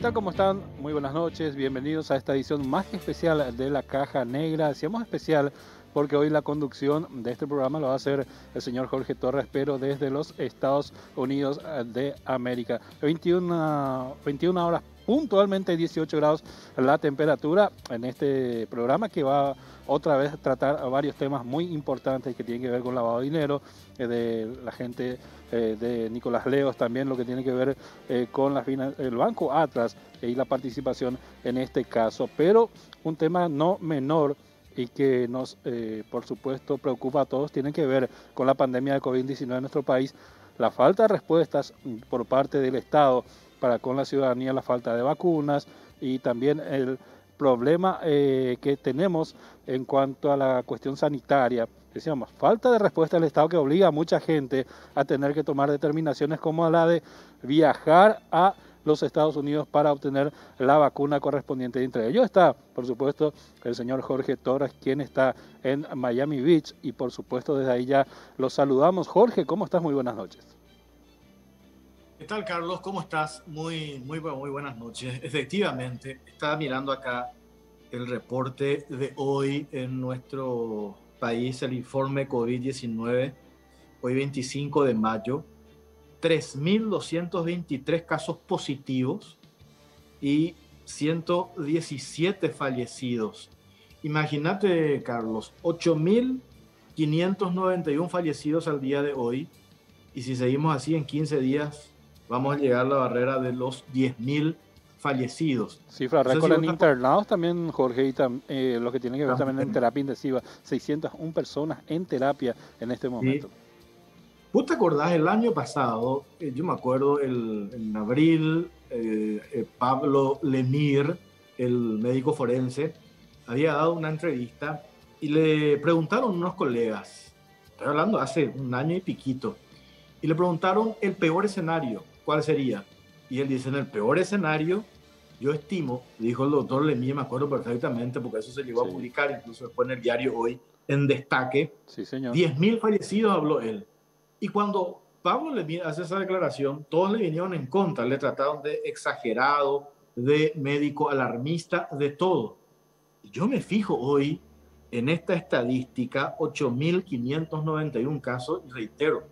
tal? ¿Cómo están? Muy buenas noches, bienvenidos a esta edición más que especial de La Caja Negra. Decíamos especial porque hoy la conducción de este programa lo va a hacer el señor Jorge Torres, pero desde los Estados Unidos de América. 21 horas puntualmente, 18 grados la temperatura en este programa que va otra vez a tratar varios temas muy importantes que tienen que ver con lavado de dinero, de la gente de Nicolás Leos, también lo que tiene que ver con el Banco Atlas y la participación en este caso. Pero un tema no menor y que nos, por supuesto, preocupa a todos, tiene que ver con la pandemia de COVID-19 en nuestro país, la falta de respuestas por parte del Estado para con la ciudadanía, la falta de vacunas y también el problema que tenemos en cuanto a la cuestión sanitaria. Decíamos, falta de respuesta del Estado que obliga a mucha gente a tener que tomar determinaciones como la de viajar a los Estados Unidos para obtener la vacuna correspondiente. Entre ellos está, por supuesto, el señor Jorge Torres, quien está en Miami Beach, y por supuesto desde ahí ya los saludamos. Jorge, ¿cómo estás? Muy buenas noches. ¿Qué tal, Carlos? ¿Cómo estás? Muy buenas noches. Efectivamente, estaba mirando acá el reporte de hoy en nuestro país, el informe COVID-19, hoy 25 de mayo, 3.223 casos positivos y 117 fallecidos. Imagínate, Carlos, 8.591 fallecidos al día de hoy, y si seguimos así en 15 días vamos a llegar a la barrera de los 10.000 fallecidos. Cifra récord en internados también, Jorge, y lo que tiene que ver también en terapia intensiva. 601 personas en terapia en este momento. Sí. ¿Vos te acordás el año pasado? Yo me acuerdo en abril, Pablo Lemir, el médico forense, había dado una entrevista y le preguntaron unos colegas, estoy hablando hace un año y piquito, y le preguntaron el peor escenario, ¿cuál sería? Y él dice, en el peor escenario, yo estimo, dijo el doctor Lemir, me acuerdo perfectamente, porque eso se llegó a publicar, incluso después en el diario Hoy, en destaque, 10.000 fallecidos, habló él. Y cuando Pablo Lemir hace esa declaración, todos le vinieron en contra, le trataron de exagerado, de médico alarmista, de todo. Y yo me fijo hoy en esta estadística, 8.591 casos, y reitero,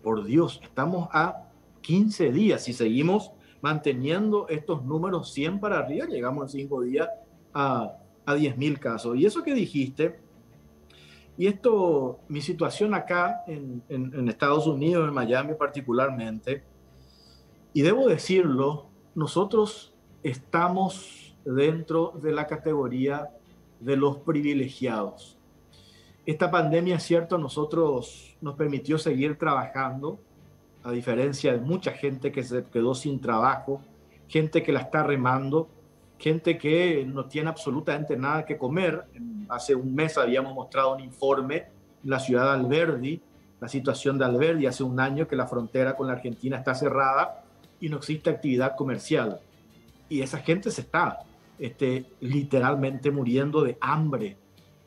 por Dios, estamos a 15 días. Si seguimos manteniendo estos números 100 para arriba, llegamos en 5 días a 10.000 casos. Y eso que dijiste, y esto, mi situación acá en Estados Unidos, en Miami particularmente, y debo decirlo, nosotros estamos dentro de la categoría de los privilegiados. Esta pandemia, es cierto, a nosotros nos permitió seguir trabajando, a diferencia de mucha gente que se quedó sin trabajo, gente que la está remando, gente que no tiene absolutamente nada que comer. Hace un mes habíamos mostrado un informe en la ciudad de Alberdi, la situación de Alberdi, hace un año que la frontera con la Argentina está cerrada y no existe actividad comercial. Y esa gente se está literalmente muriendo de hambre.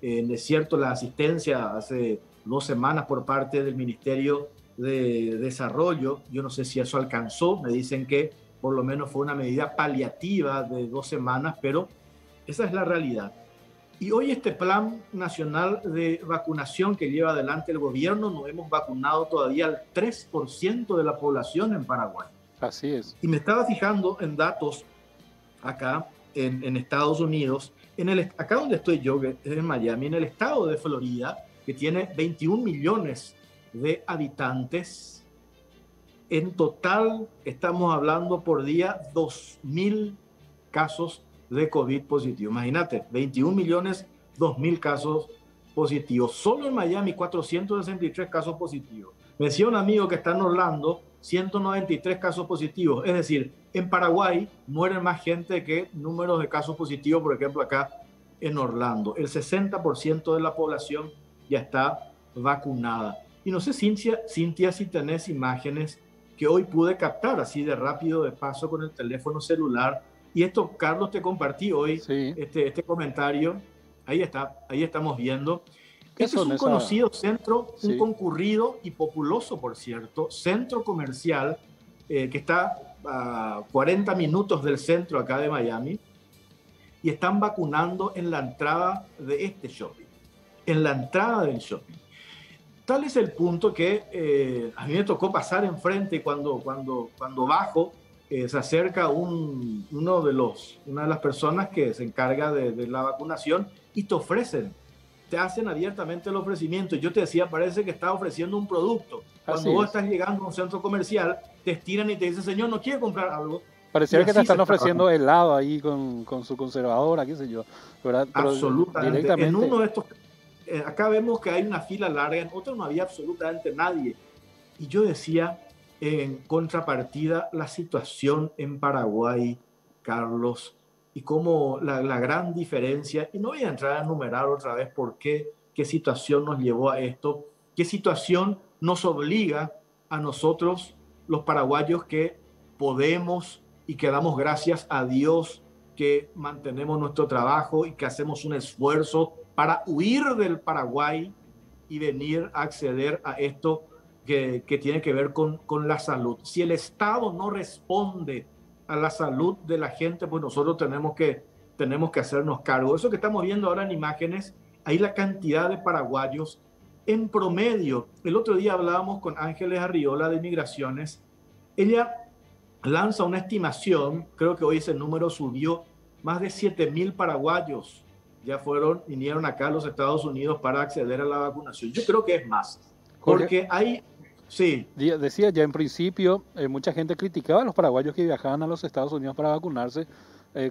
Es cierto, la asistencia hace 2 semanas por parte del Ministerio de Desarrollo, yo no sé si eso alcanzó, me dicen que por lo menos fue una medida paliativa de 2 semanas, pero esa es la realidad. Y hoy este plan nacional de vacunación que lleva adelante el gobierno, no hemos vacunado todavía al 3% de la población en Paraguay. Así es. Y me estaba fijando en datos acá en Estados Unidos, acá donde estoy yo, que es en Miami, en el estado de Florida, que tiene 21 millones de habitantes. En total estamos hablando por día 2.000 casos de COVID positivo. Imagínate, 21 millones, 2.000 casos positivos. Solo en Miami, 463 casos positivos. Me decía un amigo que está en Orlando, 193 casos positivos. Es decir, en Paraguay mueren más gente que números de casos positivos, por ejemplo, acá en Orlando. El 60% de la población ya está vacunada. Y no sé, Cintia, si tenés imágenes que hoy pude captar así de rápido, de paso, con el teléfono celular. Y esto, Carlos, te compartí hoy, este comentario. Ahí está, ahí estamos viendo. Este es un conocido centro, un concurrido y populoso, por cierto, centro comercial que está a 40 minutos del centro acá de Miami, y están vacunando en la entrada de este shopping, en la entrada del shopping. Tal es el punto que a mí me tocó pasar enfrente y cuando bajo, se acerca una de las personas que se encarga de la vacunación y te hacen abiertamente el ofrecimiento. Yo te decía, parece que está ofreciendo un producto. Cuando vos estás llegando a un centro comercial, te estiran y te dicen, señor, ¿no quiere comprar algo? Pareciera que te están ofreciendo helado ahí con su conservadora, qué sé yo, ¿verdad? Pero absolutamente. Directamente... En uno de estos, acá vemos que hay una fila larga, en otro no había absolutamente nadie. Y yo decía, en contrapartida, la situación en Paraguay, Carlos, y cómo la gran diferencia, y no voy a entrar a enumerar otra vez por qué situación nos llevó a esto, qué situación nos obliga a nosotros, los paraguayos, que podemos y que damos gracias a Dios que mantenemos nuestro trabajo y que hacemos un esfuerzo para huir del Paraguay y venir a acceder a esto que tiene que ver con la salud. Si el Estado no responde a la salud de la gente, pues nosotros tenemos que hacernos cargo. Eso que estamos viendo ahora en imágenes, ahí la cantidad de paraguayos en promedio. El otro día hablábamos con Ángeles Arriola de Migraciones. Ella lanza una estimación, creo que hoy ese número subió, más de 7,000 paraguayos ya vinieron acá a los Estados Unidos para acceder a la vacunación. Yo creo que es más, porque hay... Sí. Decía ya en principio, mucha gente criticaba a los paraguayos que viajaban a los Estados Unidos para vacunarse,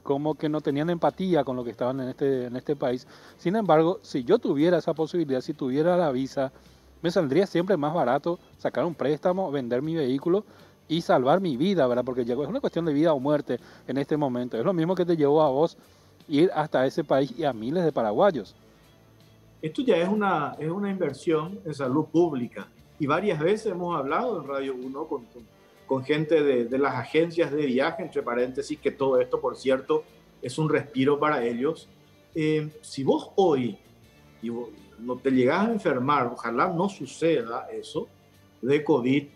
como que no tenían empatía con lo que estaban en este país. Sin embargo, si yo tuviera esa posibilidad, si tuviera la visa, me saldría siempre más barato sacar un préstamo, vender mi vehículo y salvar mi vida, ¿verdad? Porque es una cuestión de vida o muerte en este momento. Es lo mismo que te llevó a vos ir hasta ese país y a miles de paraguayos. Esto ya es una inversión en salud pública. Y varias veces hemos hablado en Radio 1 con gente de las agencias de viaje, entre paréntesis, que todo esto, por cierto, es un respiro para ellos. Si vos hoy no te llegás a enfermar, ojalá no suceda eso, de COVID,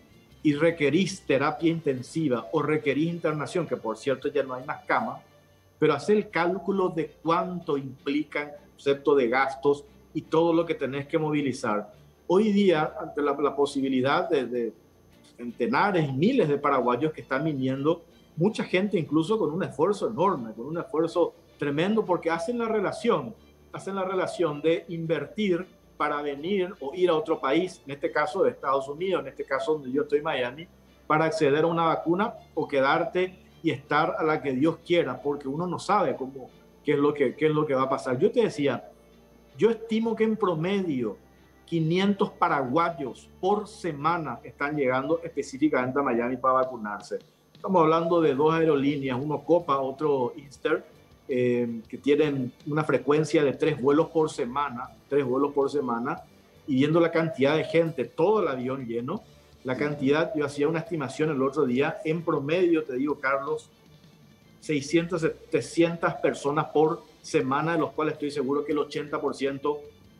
y requerís terapia intensiva o requerís internación, que por cierto ya no hay más camas, pero hacer el cálculo de cuánto implica el concepto de gastos y todo lo que tenés que movilizar. Hoy día, ante la posibilidad de centenares y miles de paraguayos que están viniendo, mucha gente incluso con un esfuerzo enorme, con un esfuerzo tremendo, porque hacen la relación de invertir para venir o ir a otro país, en este caso de Estados Unidos, en este caso donde yo estoy, Miami, para acceder a una vacuna o quedarte y estar a la que Dios quiera, porque uno no sabe qué es lo que va a pasar. Yo te decía, yo estimo que en promedio 500 paraguayos por semana están llegando específicamente a Miami para vacunarse. Estamos hablando de 2 aerolíneas, uno Copa, otro Easter, que tienen una frecuencia de 3 vuelos por semana, y viendo la cantidad de gente, todo el avión lleno, la cantidad, yo hacía una estimación el otro día, en promedio, te digo, Carlos, 600, 700 personas por semana, de los cuales estoy seguro que el 80%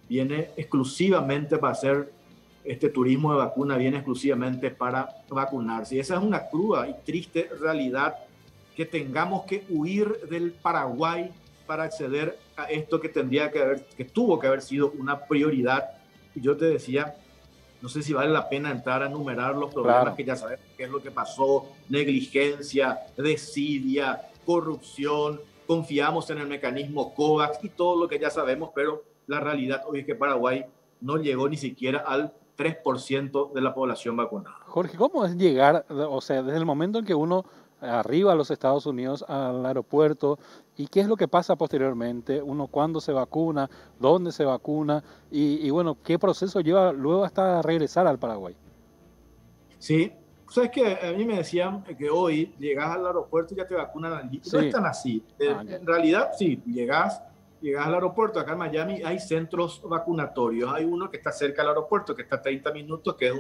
viene exclusivamente para hacer este turismo de vacuna, viene exclusivamente para vacunarse. Y esa es una cruda y triste realidad, que tengamos que huir del Paraguay para acceder a esto que tuvo que haber sido una prioridad. Y yo te decía, no sé si vale la pena entrar a enumerar los problemas, claro, que ya sabemos qué es lo que pasó: negligencia, desidia, corrupción, confiamos en el mecanismo COVAX y todo lo que ya sabemos, pero la realidad hoy es que Paraguay no llegó ni siquiera al 3% de la población vacunada. Jorge, ¿cómo es llegar, o sea, desde el momento en que uno arriba a los Estados Unidos, al aeropuerto, y qué es lo que pasa posteriormente? Uno, ¿cuándo se vacuna? ¿Dónde se vacuna? Y bueno, ¿qué proceso lleva luego hasta regresar al Paraguay? Sí, sabes que a mí me decían que hoy llegas al aeropuerto y ya te vacunan. Sí. No es tan así. En realidad, sí, llegas al aeropuerto. Acá en Miami hay centros vacunatorios. Hay uno que está cerca del aeropuerto, que está a 30 minutos, que es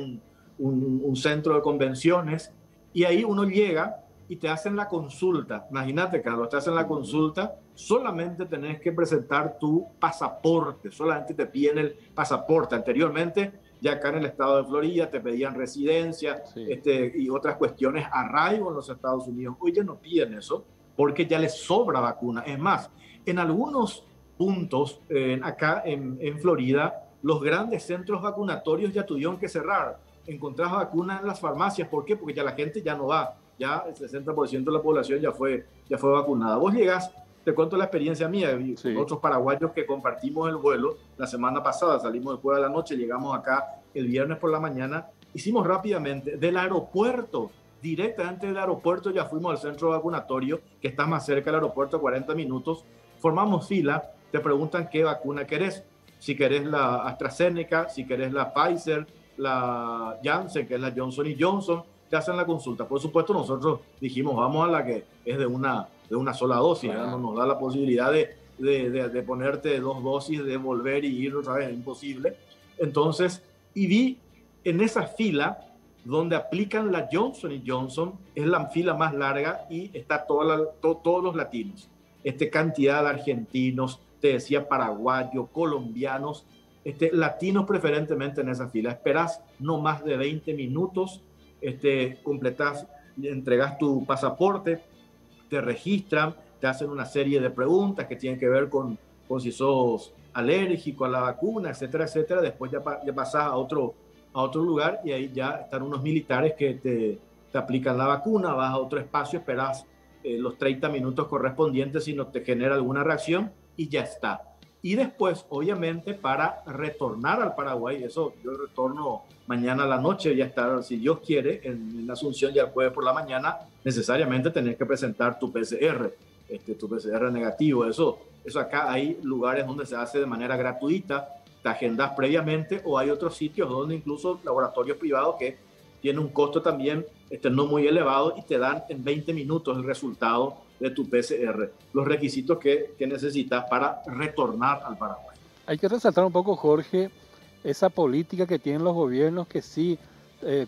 un centro de convenciones. Y ahí uno llega y te hacen la consulta. Imagínate, Carlos, te hacen la consulta. Solamente tenés que presentar tu pasaporte. Solamente te piden el pasaporte. Anteriormente Ya acá en el estado de Florida te pedían residencia, Sí. y otras cuestiones, arraigo en los Estados Unidos. Hoy ya no piden eso porque ya les sobra vacuna. Es más, en algunos puntos acá en Florida, los grandes centros vacunatorios ya tuvieron que cerrar. Encontrás vacunas en las farmacias. ¿Por qué? Porque ya la gente ya no va. Ya el 60% de la población ya fue vacunada. Vos llegás, te cuento la experiencia mía, Sí. con otros paraguayos que compartimos el vuelo. La semana pasada salimos después de la noche, llegamos acá el viernes por la mañana. Hicimos rápidamente del aeropuerto, directamente del aeropuerto ya fuimos al centro vacunatorio, que está más cerca del aeropuerto, 40 minutos. Formamos fila, te preguntan qué vacuna querés. Si querés la AstraZeneca, si querés la Pfizer, la Janssen, que es la Johnson Johnson, te hacen la consulta. Por supuesto, nosotros dijimos, vamos a la que es de una sola dosis. Claro. No nos da la posibilidad de ponerte 2 dosis, de volver y ir otra vez, es imposible. Entonces, y vi en esa fila donde aplican la Johnson Johnson, es la fila más larga y está todos los latinos. Cantidad de argentinos, te decía paraguayos, colombianos, latinos preferentemente en esa fila. Esperas no más de 20 minutos, completas, entregas tu pasaporte, te registran, te hacen una serie de preguntas que tienen que ver con si sos alérgico a la vacuna, etcétera, etcétera. Después ya pasás a otro lugar y ahí ya están unos militares que te aplican la vacuna, vas a otro espacio, esperas los 30 minutos correspondientes si no te genera alguna reacción y ya está. Y después, obviamente, para retornar al Paraguay, eso yo retorno mañana a la noche, ya estar, si Dios quiere, en Asunción ya el jueves por la mañana, necesariamente tenés que presentar tu PCR, tu PCR negativo. Eso acá hay lugares donde se hace de manera gratuita, te agendas previamente, o hay otros sitios donde incluso laboratorios privados que tienen un costo también no muy elevado y te dan en 20 minutos el resultado de tu PCR, los requisitos que necesitas para retornar al Paraguay. Hay que resaltar un poco, Jorge, esa política que tienen los gobiernos que sí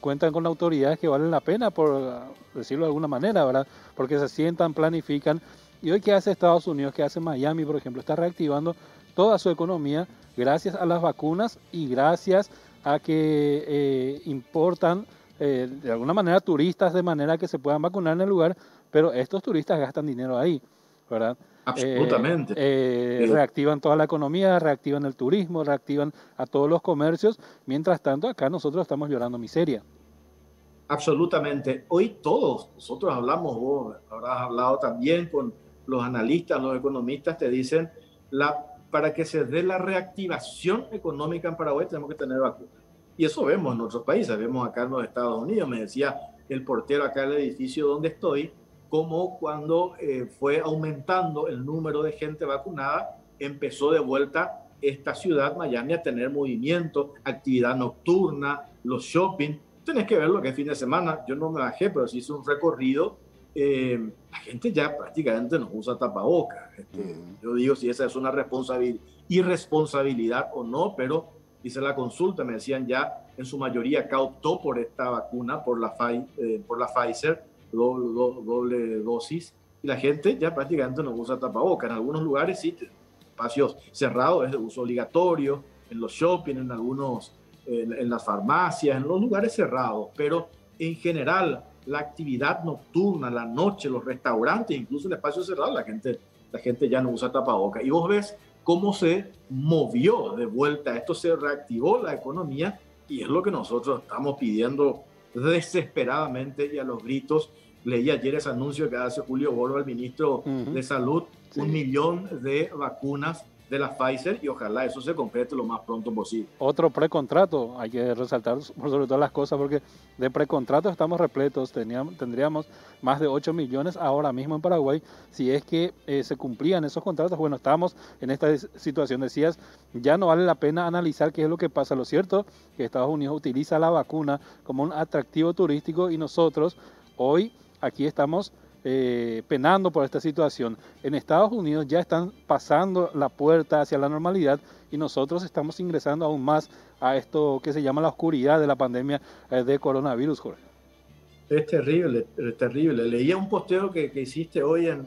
cuentan con autoridades que valen la pena, por decirlo de alguna manera, ¿verdad? Porque se sientan, planifican. Y hoy, ¿qué hace Estados Unidos? ¿Qué hace Miami, por ejemplo? Está reactivando toda su economía gracias a las vacunas y gracias a que importan de alguna manera turistas de manera que se puedan vacunar en el lugar, pero estos turistas gastan dinero ahí, ¿verdad? Absolutamente. Reactivan toda la economía, reactivan el turismo, reactivan a todos los comercios. Mientras tanto, acá nosotros estamos llorando miseria. Absolutamente. Hoy todos nosotros hablamos, vos habrás hablado también con los analistas, los economistas, te dicen, para que se dé la reactivación económica en Paraguay tenemos que tener vacunas. Y eso vemos en otros países, vemos acá en los Estados Unidos. Me decía el portero acá del edificio donde estoy, como cuando fue aumentando el número de gente vacunada, empezó de vuelta esta ciudad, Miami, a tener movimiento, actividad nocturna, los shopping. Tenés que ver lo que es fin de semana. Yo no me bajé, pero sí hice un recorrido. La gente ya prácticamente no usa tapabocas. Yo digo si esa es una irresponsabilidad o no, pero hice la consulta, me decían ya en su mayoría acá optó por esta vacuna, por la Pfizer, doble dosis, y la gente ya prácticamente no usa tapabocas. En algunos lugares sí, espacios cerrados es de uso obligatorio, en los shopping, en las farmacias, en los lugares cerrados, pero en general la actividad nocturna, la noche, los restaurantes, incluso el espacio cerrado, la gente ya no usa tapabocas. Y vos ves cómo se movió de vuelta, esto se reactivó la economía y es lo que nosotros estamos pidiendo desesperadamente y a los gritos. Leí ayer ese anuncio que hace Julio Borba, el ministro de Salud, sí. 1 millón de vacunas de la Pfizer y ojalá eso se concrete lo más pronto posible. Otro precontrato, hay que resaltar sobre todas las cosas porque de precontratos estamos repletos, tendríamos más de 8 millones ahora mismo en Paraguay si es que se cumplían esos contratos. Bueno, estábamos en esta situación, decías, ya no vale la pena analizar qué es lo que pasa. Lo cierto es que Estados Unidos utiliza la vacuna como un atractivo turístico y nosotros hoy aquí estamos penando por esta situación. En Estados Unidos ya están pasando la puerta hacia la normalidad y nosotros estamos ingresando aún más a esto que se llama la oscuridad de la pandemia de coronavirus, Jorge. Es terrible, es terrible. Leía un posteo que hiciste hoy en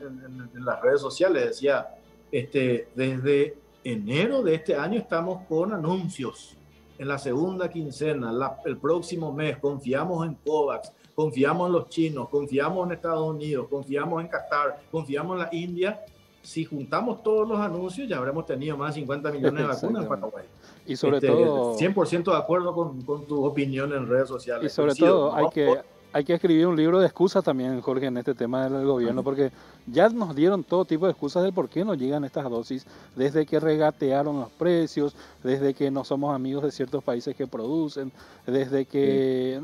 las redes sociales, decía, desde enero de este año estamos con anuncios en la segunda quincena, el próximo mes, confiamos en COVAX, confiamos en los chinos, confiamos en Estados Unidos, confiamos en Qatar, confiamos en la India. Si juntamos todos los anuncios, ya habremos tenido más de 50 millones de vacunas en Paraguay. Y sobre todo... 100% de acuerdo con tu opinión en redes sociales. Y sobre todo hay que escribir un libro de excusas también, Jorge, en este tema del gobierno, porque ya nos dieron todo tipo de excusas del por qué no llegan estas dosis, desde que regatearon los precios, desde que no somos amigos de ciertos países que producen, desde que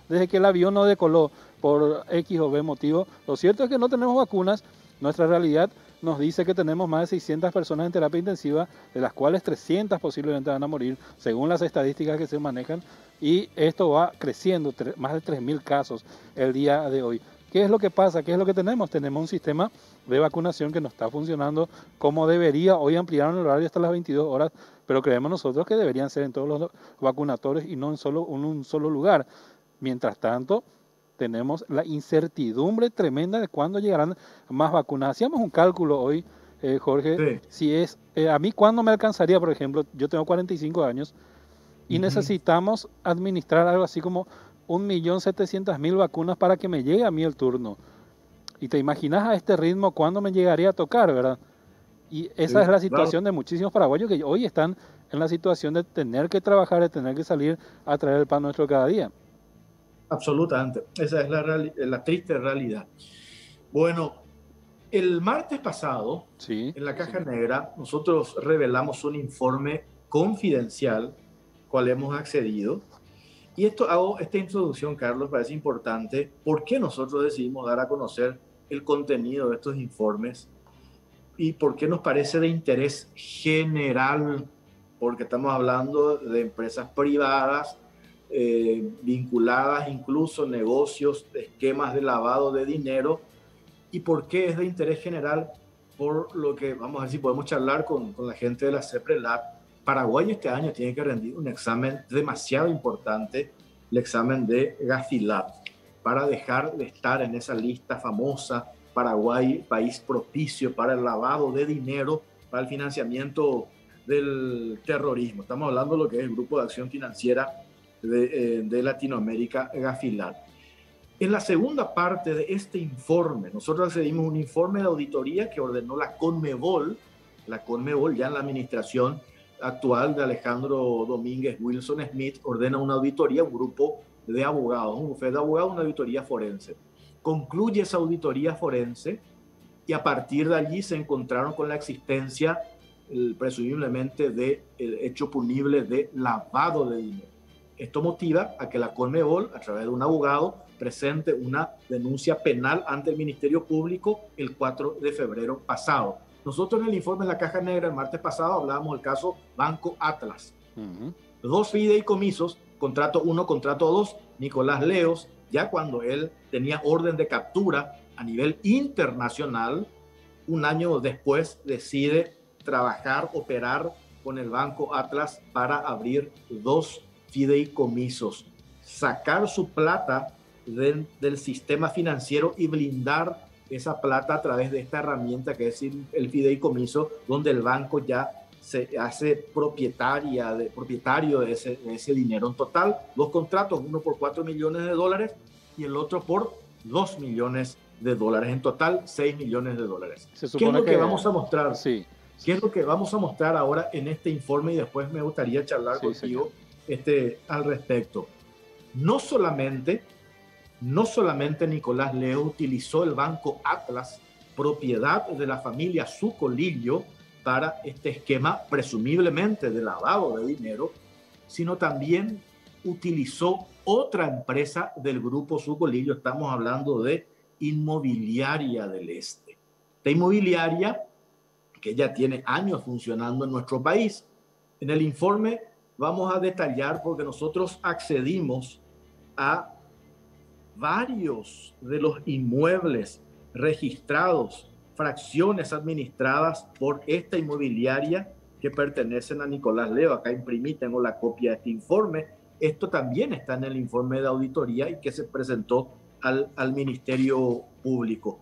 el avión no decoló por X o B motivo. Lo cierto es que no tenemos vacunas. Nuestra realidad nos dice que tenemos más de 600 personas en terapia intensiva, de las cuales 300 posiblemente van a morir, según las estadísticas que se manejan, y esto va creciendo, más de 3.000 casos el día de hoy. ¿Qué es lo que pasa? ¿Qué es lo que tenemos? Tenemos un sistema de vacunación que no está funcionando como debería. Hoy ampliaron el horario hasta las 22 horas, pero creemos nosotros que deberían ser en todos los vacunatorios y no en un solo lugar. Mientras tanto, tenemos la incertidumbre tremenda de cuándo llegarán más vacunas. Hacíamos un cálculo hoy, Jorge, si es, a mí cuándo me alcanzaría, por ejemplo, yo tengo 45 años y necesitamos administrar algo así como 1.700.000 vacunas para que me llegue a mí el turno. Y te imaginas a este ritmo cuándo me llegaría a tocar, ¿verdad? Y esa es la situación de muchísimos paraguayos que hoy están en la situación de tener que trabajar, de tener que salir a traer el pan nuestro cada día. Absolutamente, esa es la triste realidad. Bueno, el martes pasado, en la Caja Negra, nosotros revelamos un informe confidencial, cual hemos accedido. Y hago esta introducción, Carlos, parece importante. ¿Por qué nosotros decidimos dar a conocer el contenido de estos informes? ¿Y por qué nos parece de interés general? Porque estamos hablando de empresas privadas, vinculadas incluso negocios, esquemas de lavado de dinero. ¿Y por qué es de interés general? Por lo que, vamos a ver si podemos charlar con la gente de la CEPRELAB. Paraguay este año tiene que rendir un examen demasiado importante, el examen de GAFILAB, para dejar de estar en esa lista famosa, Paraguay, país propicio para el lavado de dinero, para el financiamiento del terrorismo. Estamos hablando de lo que es el Grupo de Acción Financiera de Latinoamérica, GAFILAB. En la segunda parte de este informe, nosotros accedimos a un informe de auditoría que ordenó la Conmebol ya en la administración actual de Alejandro Domínguez Wilson Smith, ordena una auditoría, un grupo de abogados, un bufete de abogados, una auditoría forense. Concluye esa auditoría forense y a partir de allí se encontraron con la existencia, presumiblemente, de hecho punible de lavado de dinero. Esto motiva a que la Conmebol, a través de un abogado, presente una denuncia penal ante el Ministerio Público el 4 de febrero pasado. Nosotros en el informe de la Caja Negra el martes pasado hablábamos del caso Banco Atlas. Dos fideicomisos, contrato 1, contrato 2, Nicolás Leos, ya cuando él tenía orden de captura a nivel internacional, un año después decide trabajar, operar con el Banco Atlas para abrir dos fideicomisos, sacar su plata del sistema financiero y blindar esa plata a través de esta herramienta que es el fideicomiso, donde el banco ya se hace propietario de ese dinero. En total, dos contratos, uno por $4 millones y el otro por $2 millones. En total, $6 millones. ¿Qué es lo que vamos a mostrar? Sí. ¿Qué es lo que vamos a mostrar ahora en este informe? Y después me gustaría charlar contigo al respecto. No solamente Nicolás Leo utilizó el Banco Atlas, propiedad de la familia Sucolillo, para este esquema presumiblemente de lavado de dinero, sino también utilizó otra empresa del grupo Sucolillo. Estamos hablando de Inmobiliaria del Este. Esta inmobiliaria, que ya tiene años funcionando en nuestro país. En el informe vamos a detallar, porque nosotros accedimos a varios de los inmuebles registrados, fracciones administradas por esta inmobiliaria que pertenecen a Nicolás Leo. Acá imprimí, tengo la copia de este informe. Esto también está en el informe de auditoría y que se presentó al Ministerio Público.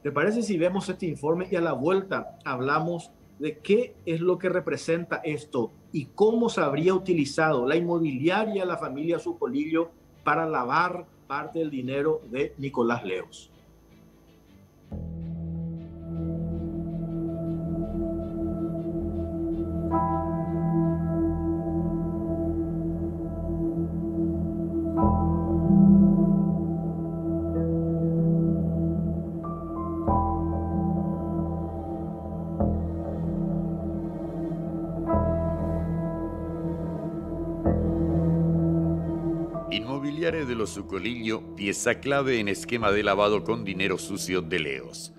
¿Te parece si vemos este informe y a la vuelta hablamos de qué es lo que representa esto y cómo se habría utilizado la inmobiliaria de la familia Sucolillo para lavar parte del dinero de Nicolás Leos. Inmobiliaria de los Sucolillo, pieza clave en esquema de lavado con dinero sucio de Leos.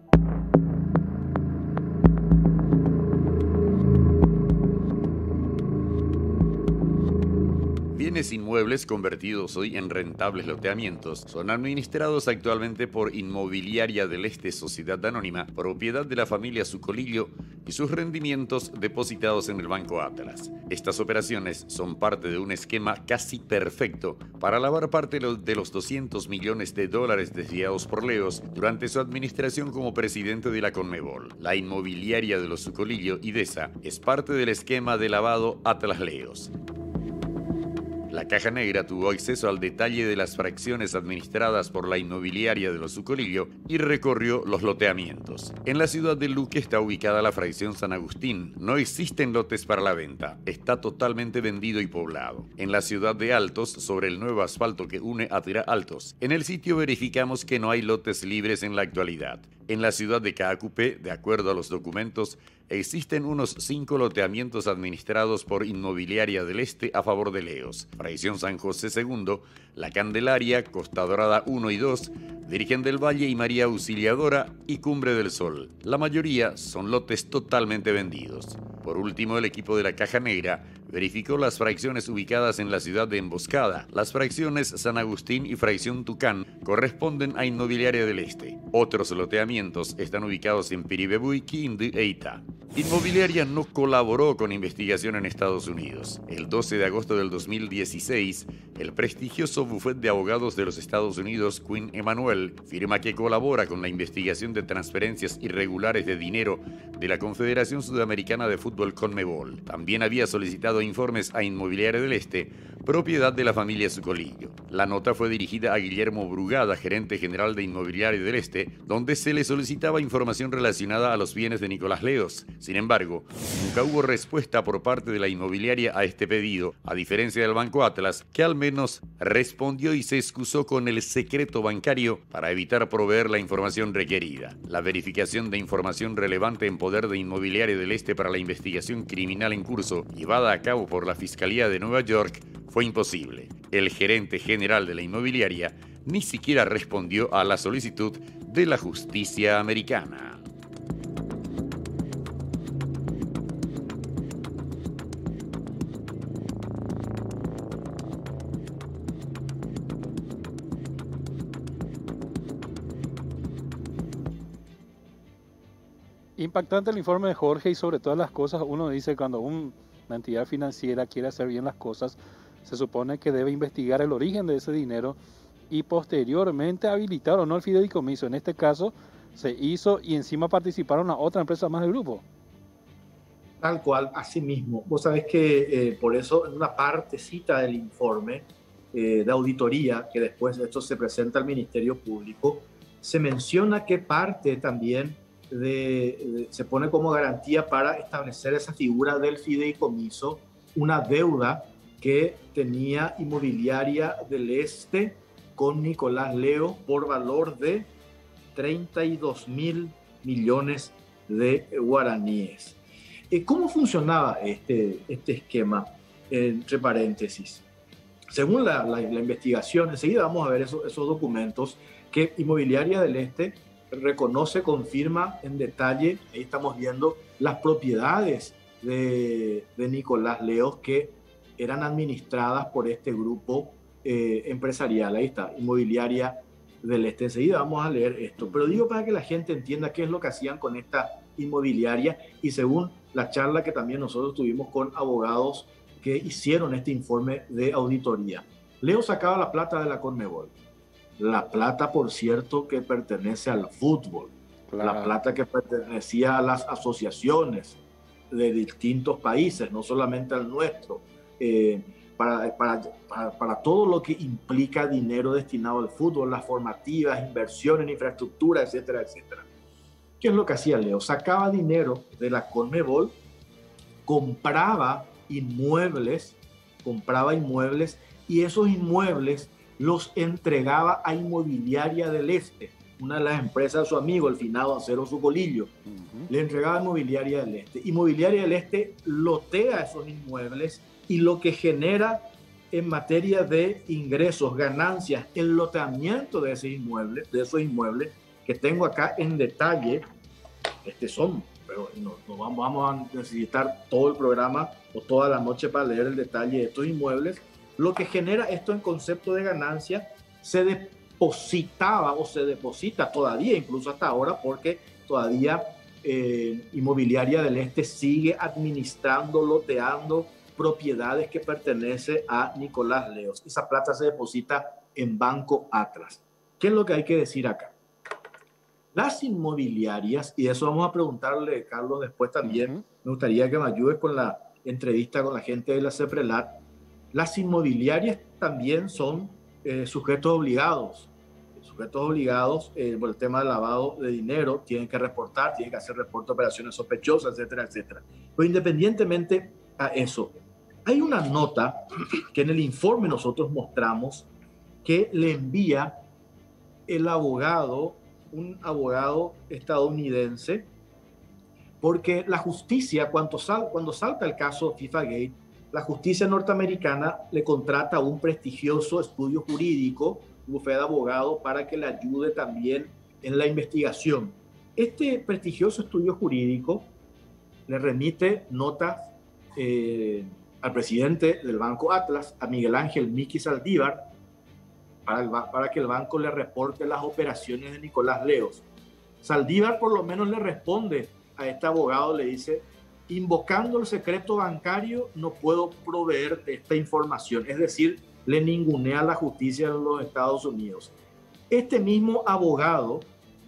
Bienes inmuebles convertidos hoy en rentables loteamientos son administrados actualmente por Inmobiliaria del Este Sociedad Anónima, propiedad de la familia Sucolillo, y sus rendimientos depositados en el Banco Atlas. Estas operaciones son parte de un esquema casi perfecto para lavar parte de los 200 millones de dólares desviados por Leos durante su administración como presidente de la Conmebol. La Inmobiliaria de los Sucolillo, IDESA, es parte del esquema de lavado Atlas Leos. La Caja Negra tuvo acceso al detalle de las fracciones administradas por la Inmobiliaria de los Sucolillo y recorrió los loteamientos. En la ciudad de Luque está ubicada la fracción San Agustín. No existen lotes para la venta. Está totalmente vendido y poblado. En la ciudad de Altos, sobre el nuevo asfalto que une a Tira Altos, en el sitio verificamos que no hay lotes libres en la actualidad. En la ciudad de Caacupé, de acuerdo a los documentos, existen unos 5 loteamientos administrados por Inmobiliaria del Este a favor de Leos. Fracción San José II, La Candelaria, Costa Dorada 1 y 2, Virgen del Valle y María Auxiliadora y Cumbre del Sol. La mayoría son lotes totalmente vendidos. Por último, el equipo de la Caja Negra verificó las fracciones ubicadas en la ciudad de Emboscada. Las fracciones San Agustín y fracción Tucán corresponden a Inmobiliaria del Este. Otros loteamientos están ubicados en Piribebuy, Quindío e Itá. Inmobiliaria no colaboró con investigación en Estados Unidos. El 12 de agosto del 2016, el prestigioso bufete de abogados de los Estados Unidos, Quinn Emanuel, firma que colabora con la investigación de transferencias irregulares de dinero de la Confederación Sudamericana de Fútbol Conmebol. También había solicitado informes a Inmobiliaria del Este, propiedad de la familia Sucolillo. La nota fue dirigida a Guillermo Brugada, gerente general de Inmobiliaria del Este, donde se le solicitaba información relacionada a los bienes de Nicolás Leos. Sin embargo, nunca hubo respuesta por parte de la inmobiliaria a este pedido, a diferencia del Banco Atlas, que al menos respondió y se excusó con el secreto bancario para evitar proveer la información requerida. La verificación de información relevante en poder de Inmobiliaria del Este para la investigación criminal en curso, llevada a cabo por la Fiscalía de Nueva York, fue imposible. El gerente general de la inmobiliaria ni siquiera respondió a la solicitud de la justicia americana. Impactante el informe de Jorge y sobre todas las cosas uno dice cuando una entidad financiera quiere hacer bien las cosas, se supone que debe investigar el origen de ese dinero y posteriormente habilitar o no el fideicomiso. En este caso se hizo y encima participaron a otra empresa más del grupo. Tal cual, así mismo. Vos sabés que por eso en una partecita del informe de auditoría, que después de esto se presenta al Ministerio Público, se menciona que parte también se pone como garantía para establecer esa figura del fideicomiso, una deuda que tenía Inmobiliaria del Este con Nicolás Leo por valor de 32.000 millones de guaraníes. ¿Cómo funcionaba este esquema? Entre paréntesis. Según la investigación, enseguida vamos a ver esos documentos que Inmobiliaria del Este reconoce, confirma en detalle. Ahí estamos viendo las propiedades de Nicolás Leos que eran administradas por este grupo empresarial. Ahí está, Inmobiliaria del Este. Enseguida vamos a leer esto, pero digo para que la gente entienda qué es lo que hacían con esta inmobiliaria y según la charla que también nosotros tuvimos con abogados que hicieron este informe de auditoría. Leo sacaba la plata de la Conmebol. La plata, por cierto, que pertenece al fútbol. Claro. La plata que pertenecía a las asociaciones. de distintos países, no solamente al nuestro, para todo lo que implica dinero destinado al fútbol, las formativas, inversión en infraestructura, etcétera, etcétera. ¿Qué es lo que hacía Leo? Sacaba dinero de la Conmebol, compraba inmuebles y esos inmuebles los entregaba a Inmobiliaria del Este, una de las empresas de su amigo, el finado Acero Sucolillo. Le entregaba a Inmobiliaria del Este. Inmobiliaria del Este lotea esos inmuebles y lo que genera en materia de ingresos, ganancias, el loteamiento de esos inmuebles que tengo acá en detalle, pero no vamos a necesitar todo el programa o toda la noche para leer el detalle de estos inmuebles. Lo que genera esto en concepto de ganancia se depositaba o se deposita todavía, incluso hasta ahora, porque todavía Inmobiliaria del Este sigue administrando, loteando propiedades que pertenecen a Nicolás Leos. Esa plata se deposita en Banco Atlas. ¿Qué es lo que hay que decir acá? Las inmobiliarias, y eso vamos a preguntarle, Carlos, después también, me gustaría que me ayudes con la entrevista con la gente de la CEPRELAT. Las inmobiliarias también son sujetos obligados. Sujetos obligados por el tema del lavado de dinero, tienen que reportar, tienen que hacer reporte de operaciones sospechosas, etcétera, etcétera. Pero independientemente a eso, hay una nota que en el informe nosotros mostramos que le envía un abogado estadounidense, porque la justicia, cuando salta el caso FIFA Gate, la justicia norteamericana le contrata a un prestigioso estudio jurídico, un bufete de abogados, para que le ayude también en la investigación. Este prestigioso estudio jurídico le remite notas al presidente del Banco Atlas, a Miguel Ángel Miki Saldívar, para que el banco le reporte las operaciones de Nicolás Leos. Saldívar por lo menos le responde a este abogado, le dice: invocando el secreto bancario no puedo proveer esta información. Es decir, le ningunea a la justicia de los Estados Unidos. Este mismo abogado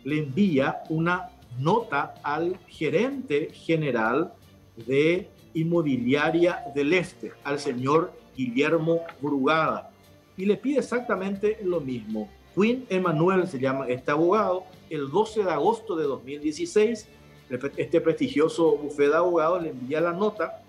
le envía una nota al gerente general de Inmobiliaria del Este, al señor Guillermo Brugada, y le pide exactamente lo mismo. Quinn Emanuel se llama este abogado. El 12 de agosto de 2016, este prestigioso bufete de abogados le envía la nota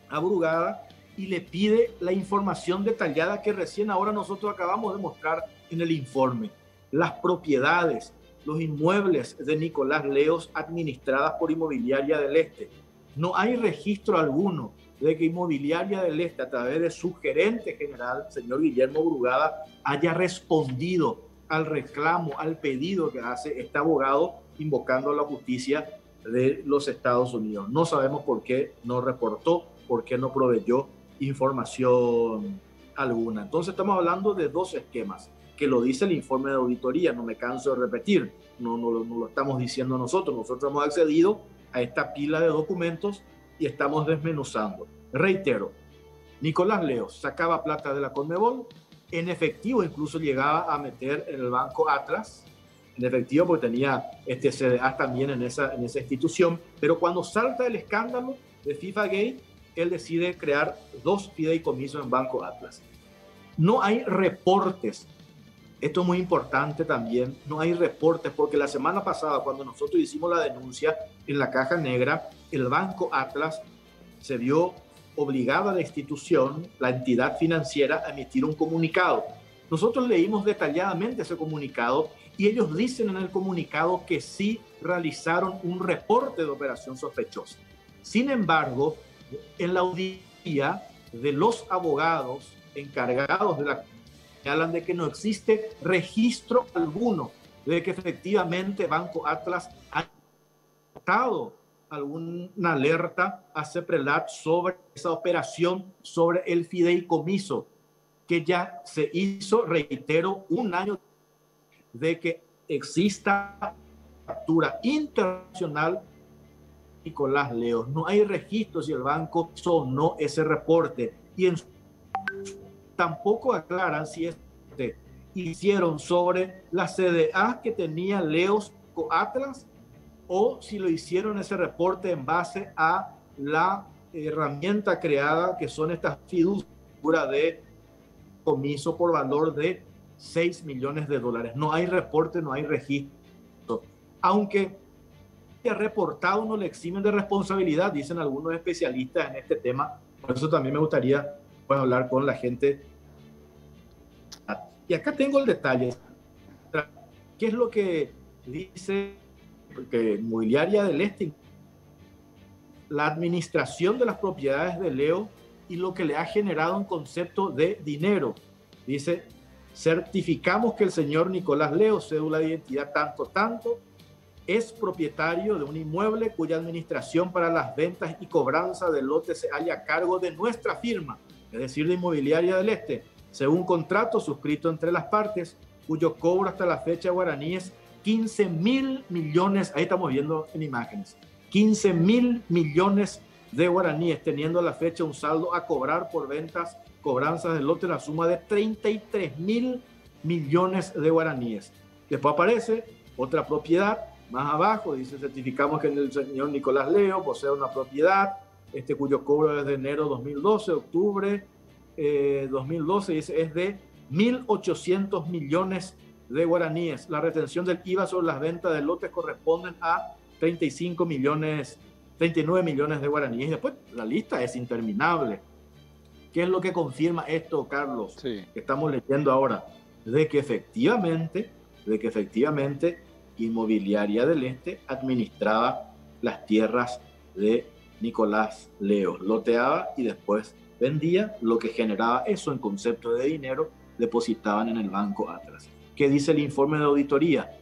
a Brugada y le pide la información detallada que recién ahora nosotros acabamos de mostrar en el informe. Las propiedades, los inmuebles de Nicolás Leos administradas por Inmobiliaria del Este. No hay registro alguno de que Inmobiliaria del Este, a través de su gerente general, señor Guillermo Brugada, haya respondido al reclamo, al pedido que hace este abogado invocando a la justicia de los Estados Unidos. No sabemos por qué no reportó, por qué no proveyó información alguna. Entonces estamos hablando de dos esquemas, que lo dice el informe de auditoría, no me canso de repetir, no lo estamos diciendo nosotros hemos accedido a esta pila de documentos y estamos desmenuzando. Reitero, Nicolás Leos sacaba plata de la Conmebol, en efectivo incluso llegaba a meter en el Banco Atlas, en efectivo porque tenía CDA también en esa institución, pero cuando salta el escándalo de FIFA Gate, él decide crear dos fideicomisos en Banco Atlas. No hay reportes, esto es muy importante también, no hay reportes porque la semana pasada cuando nosotros hicimos la denuncia en la Caja Negra, el Banco Atlas se vio obligada a la institución, la entidad financiera, a emitir un comunicado. Nosotros leímos detalladamente ese comunicado y ellos dicen en el comunicado que sí realizaron un reporte de operación sospechosa. Sin embargo, en la auditoría de los abogados encargados de la hablan de que no existe registro alguno de que efectivamente Banco Atlas ha dado alguna alerta a CEPRELAT sobre esa operación, sobre el fideicomiso que ya se hizo, reitero, un año de que exista factura internacional Nicolás Leos. No hay registro si el banco hizo o no ese reporte y tampoco aclaran si hicieron sobre las CDA que tenía Leos con Atlas o si lo hicieron ese reporte en base a la herramienta creada que son estas fiducias de comiso por valor de 6 millones de dólares. No hay reporte, no hay registro. Aunque reportado no le eximen de responsabilidad, dicen algunos especialistas en este tema. Por eso también me gustaría pues, hablar con la gente. Y acá tengo el detalle. ¿Qué es lo que dice que Inmobiliaria del Este? La administración de las propiedades de Leo y lo que le ha generado un concepto de dinero. Dice, certificamos que el señor Nicolás Leo, cédula de identidad tanto, es propietario de un inmueble cuya administración para las ventas y cobranza del lote se halla a cargo de nuestra firma, es decir, de Inmobiliaria del Este, según contrato suscrito entre las partes, cuyo cobro hasta la fecha guaraní es 15.000 millones, ahí estamos viendo en imágenes, 15.000 millones de guaraníes, teniendo a la fecha un saldo a cobrar por ventas, cobranzas del lote en la suma de 33.000 millones de guaraníes. Después aparece otra propiedad, más abajo dice, certificamos que el señor Nicolás Leo posee una propiedad, cuyo cobro es de enero 2012, octubre 2012, dice, es de 1.800 millones de guaraníes. La retención del IVA sobre las ventas de lotes corresponden a 39 millones de guaraníes. Y después la lista es interminable. ¿Qué es lo que confirma esto, Carlos? Sí. Que estamos leyendo ahora, de que efectivamente Inmobiliaria del Este administraba las tierras de Nicolás Leo, loteaba y después vendía, lo que generaba eso en concepto de dinero, depositaban en el Banco Atlas. ¿Qué dice el informe de auditoría?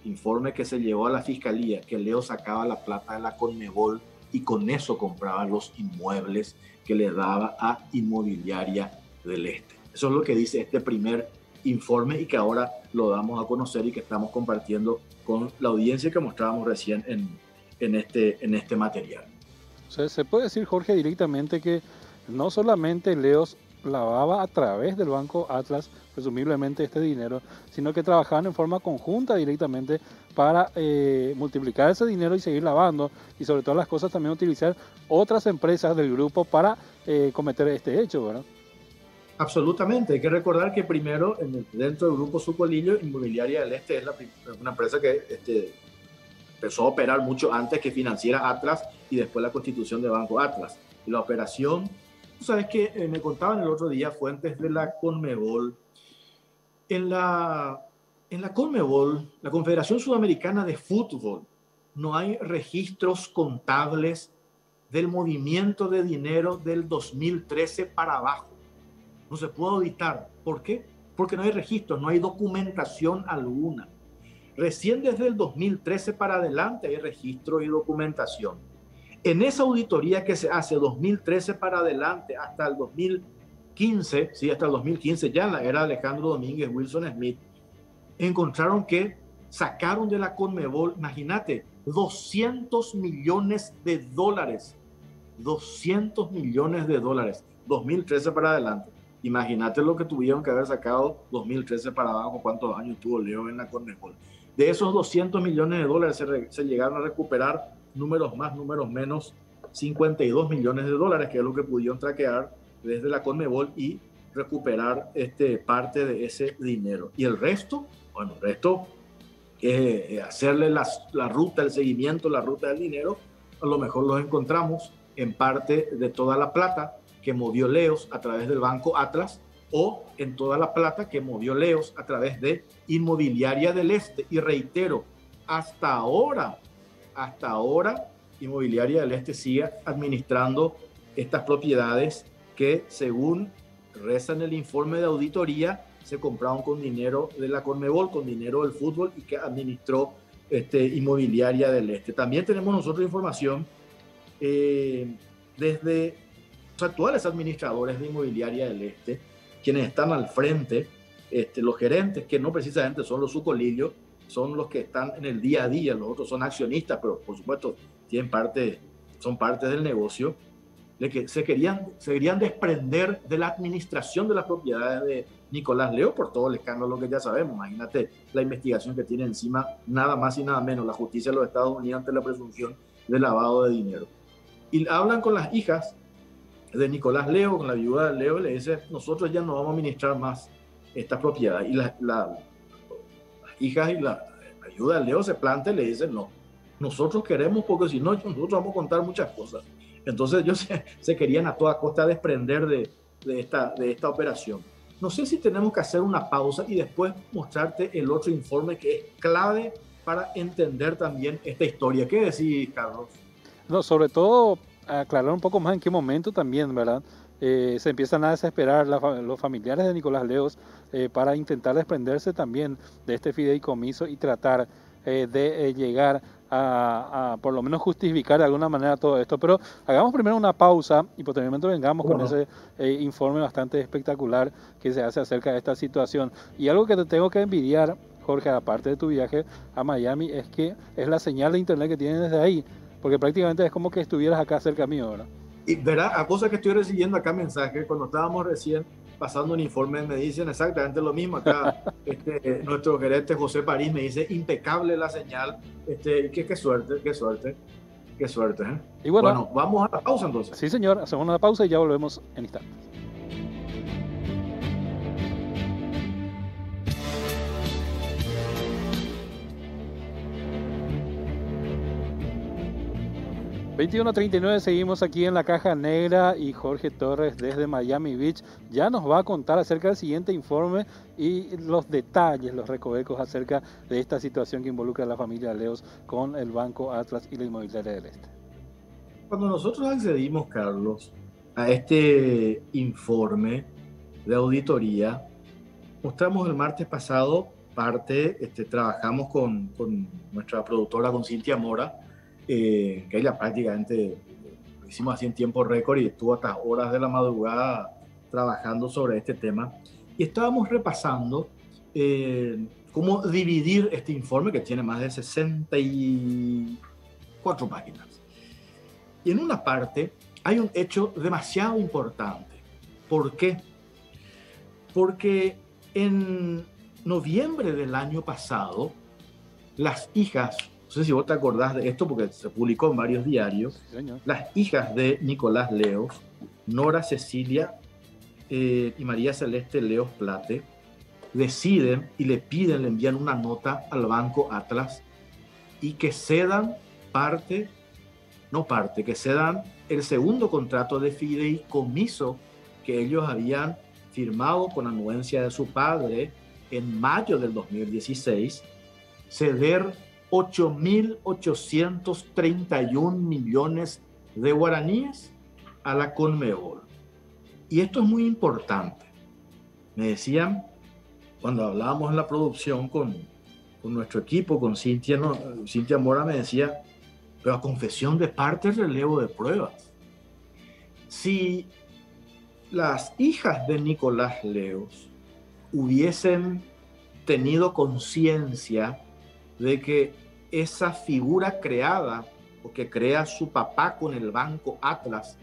Informe que se llevó a la fiscalía, que Leo sacaba la plata de la Conmebol y con eso compraba los inmuebles que le daba a Inmobiliaria del Este. Eso es lo que dice este primer informe y que ahora lo damos a conocer y que estamos compartiendo con la audiencia que mostrábamos recién en este material. O sea, se puede decir, Jorge, directamente que no solamente Leo lavaba a través del Banco Atlas, presumiblemente este dinero, sino que trabajaban en forma conjunta directamente para multiplicar ese dinero y seguir lavando, y sobre todas las cosas también utilizar otras empresas del grupo para cometer este hecho, ¿verdad? Absolutamente, hay que recordar que primero dentro del grupo Sucolillo, Inmobiliaria del Este es una empresa que empezó a operar mucho antes que Financiera Atlas y después la constitución de Banco Atlas. Y la operación, tú sabes que me contaban el otro día fuentes de la Conmebol. En la Conmebol, la Confederación Sudamericana de Fútbol, no hay registros contables del movimiento de dinero del 2013 para abajo. No se puede auditar. ¿Por qué? Porque no hay registros, no hay documentación alguna. Recién desde el 2013 para adelante hay registro y documentación. En esa auditoría que se hace 2013 para adelante hasta el 2015, sí, hasta el 2015, ya en la era de Alejandro Domínguez, Wilson Smith, encontraron que sacaron de la Conmebol, imagínate, 200 millones de dólares. 200 millones de dólares, 2013 para adelante. Imagínate lo que tuvieron que haber sacado 2013 para abajo, cuántos años tuvo Leo en la Conmebol. De esos 200 millones de dólares se llegaron a recuperar números más, números menos, 52 millones de dólares, que es lo que pudieron traquear desde la Conmebol y recuperar parte de ese dinero. Y el resto, bueno, el resto, hacerle la ruta, el seguimiento, la ruta del dinero, a lo mejor los encontramos en parte de toda la plata que movió Leos a través del Banco Atlas o en toda la plata que movió Leos a través de Inmobiliaria del Este. Y reitero, hasta ahora, Inmobiliaria del Este sigue administrando estas propiedades que, según reza en el informe de auditoría, se compraron con dinero de la Conmebol, con dinero del fútbol y que administró Inmobiliaria del Este. También tenemos nosotros información desde los actuales administradores de Inmobiliaria del Este, quienes están al frente, los gerentes, que no precisamente son los sucolillos, son los que están en el día a día, los otros son accionistas, pero por supuesto son parte del negocio, de que se querían desprender de la administración de las propiedades de Nicolás Leo por todo el escándalo que ya sabemos. Imagínate la investigación que tiene encima, nada más y nada menos, la justicia de los Estados Unidos ante la presunción de lavado de dinero. Y hablan con las hijas de Nicolás Leo, con la viuda de Leo, y le dicen, nosotros ya no vamos a administrar más esta propiedad. Y las hijas y la viuda de Leo se plantea y le dicen, no, nosotros queremos, porque si no, nosotros vamos a contar muchas cosas. Entonces ellos se querían a toda costa desprender de esta operación. No sé si tenemos que hacer una pausa y después mostrarte el otro informe que es clave para entender también esta historia. ¿Qué decís, Carlos? No, sobre todo aclarar un poco más en qué momento también, ¿verdad? Se empiezan a desesperar los familiares de Nicolás Leos para intentar desprenderse también de este fideicomiso y tratar de llegar a por lo menos justificar de alguna manera todo esto. Pero hagamos primero una pausa y posteriormente vengamos con ese informe bastante espectacular que se hace acerca de esta situación. Y algo que te tengo que envidiar, Jorge, aparte de tu viaje a Miami, es que es la señal de internet que tienen desde ahí, porque prácticamente es como que estuvieras acá cerca mío, ¿verdad? Y verá, a cosas que estoy recibiendo acá mensajes, cuando estábamos recién pasando un informe, me dicen exactamente lo mismo. Acá nuestro gerente José París me dice, impecable la señal. Qué suerte, qué suerte, qué suerte. ¿Eh? Y bueno, vamos a la pausa entonces. Sí, señor, hacemos una pausa y ya volvemos en instantes. ...21:39, seguimos aquí en la Caja Negra y Jorge Torres desde Miami Beach ya nos va a contar acerca del siguiente informe y los detalles, los recovecos acerca de esta situación que involucra a la familia Leos con el Banco Atlas y la Inmobiliaria del Este. Cuando nosotros accedimos, Carlos, a este informe de auditoría, mostramos el martes pasado trabajamos con nuestra productora, con Cintia Mora, que ella prácticamente lo hicimos así en tiempo récord y estuvo hasta horas de la madrugada trabajando sobre este tema. Y estábamos repasando cómo dividir este informe que tiene más de 64 páginas. Y en una parte hay un hecho demasiado importante. ¿Por qué? Porque en noviembre del año pasado, las hijas, no sé si vos te acordás de esto porque se publicó en varios diarios, sí, las hijas de Nicolás Leos, Nora Cecilia y María Celeste Leos Plate, deciden y le envían una nota al Banco Atlas y que cedan que cedan el segundo contrato de fideicomiso que ellos habían firmado con anuencia de su padre en mayo del 2016, ceder 8.831 millones de guaraníes a la Conmebol. Y esto es muy importante. Me decían, cuando hablábamos en la producción con nuestro equipo, con Cintia Mora, me decía, pero a confesión de parte, relevo de pruebas. Si las hijas de Nicolás Leos hubiesen tenido conciencia de que esa figura creada o que crea su papá con el Banco Atlas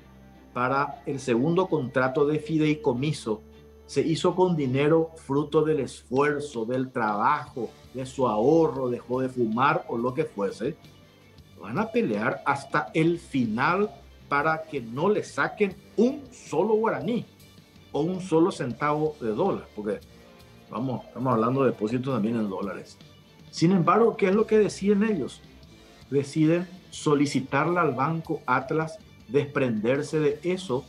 para el segundo contrato de fideicomiso se hizo con dinero fruto del esfuerzo, del trabajo, de su ahorro, dejó de fumar o lo que fuese, van a pelear hasta el final para que no le saquen un solo guaraní o un solo centavo de dólar, porque estamos hablando de depósitos también en dólares. Sin embargo, ¿qué es lo que deciden ellos? Deciden solicitarle al Banco Atlas desprenderse de eso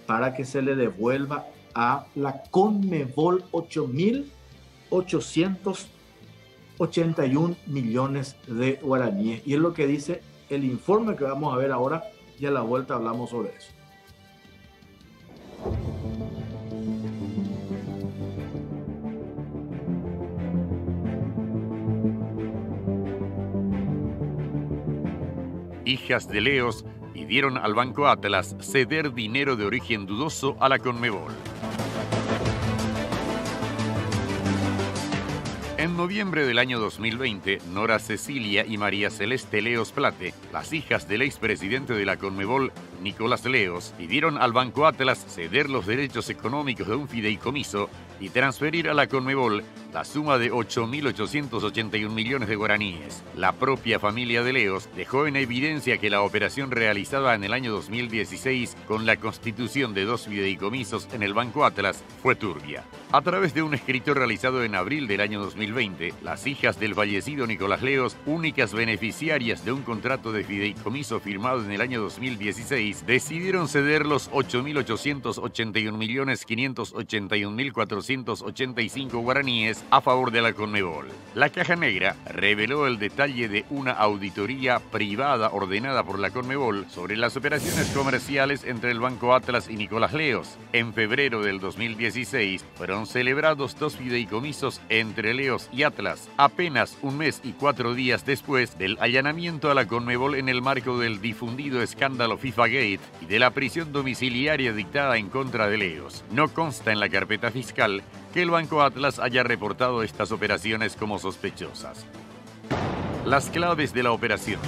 para que se le devuelva a la Conmebol 8.881 millones de guaraníes. Y es lo que dice el informe que vamos a ver ahora y a la vuelta hablamos sobre eso. Hijas de Leos pidieron al Banco Atlas ceder dinero de origen dudoso a la Conmebol. En noviembre del año 2020, Nora Cecilia y María Celeste Leos Plate, las hijas del expresidente de la Conmebol, Nicolás Leos pidieron al Banco Atlas ceder los derechos económicos de un fideicomiso y transferir a la Conmebol la suma de 8.881 millones de guaraníes. La propia familia de Leos dejó en evidencia que la operación realizada en el año 2016 con la constitución de 2 fideicomisos en el Banco Atlas fue turbia. A través de un escrito realizado en abril del año 2020, las hijas del fallecido Nicolás Leos, únicas beneficiarias de un contrato de fideicomiso firmado en el año 2016, decidieron ceder los 8.881.581.485 guaraníes a favor de la Conmebol. La Caja Negra reveló el detalle de una auditoría privada ordenada por la Conmebol sobre las operaciones comerciales entre el Banco Atlas y Nicolás Leos. En febrero del 2016 fueron celebrados 2 fideicomisos entre Leos y Atlas, apenas un mes y 4 días después del allanamiento a la Conmebol en el marco del difundido escándalo FIFA Gate y de la prisión domiciliaria dictada en contra de Leos. No consta en la carpeta fiscal que el Banco Atlas haya reportado estas operaciones como sospechosas. Las claves de la operación.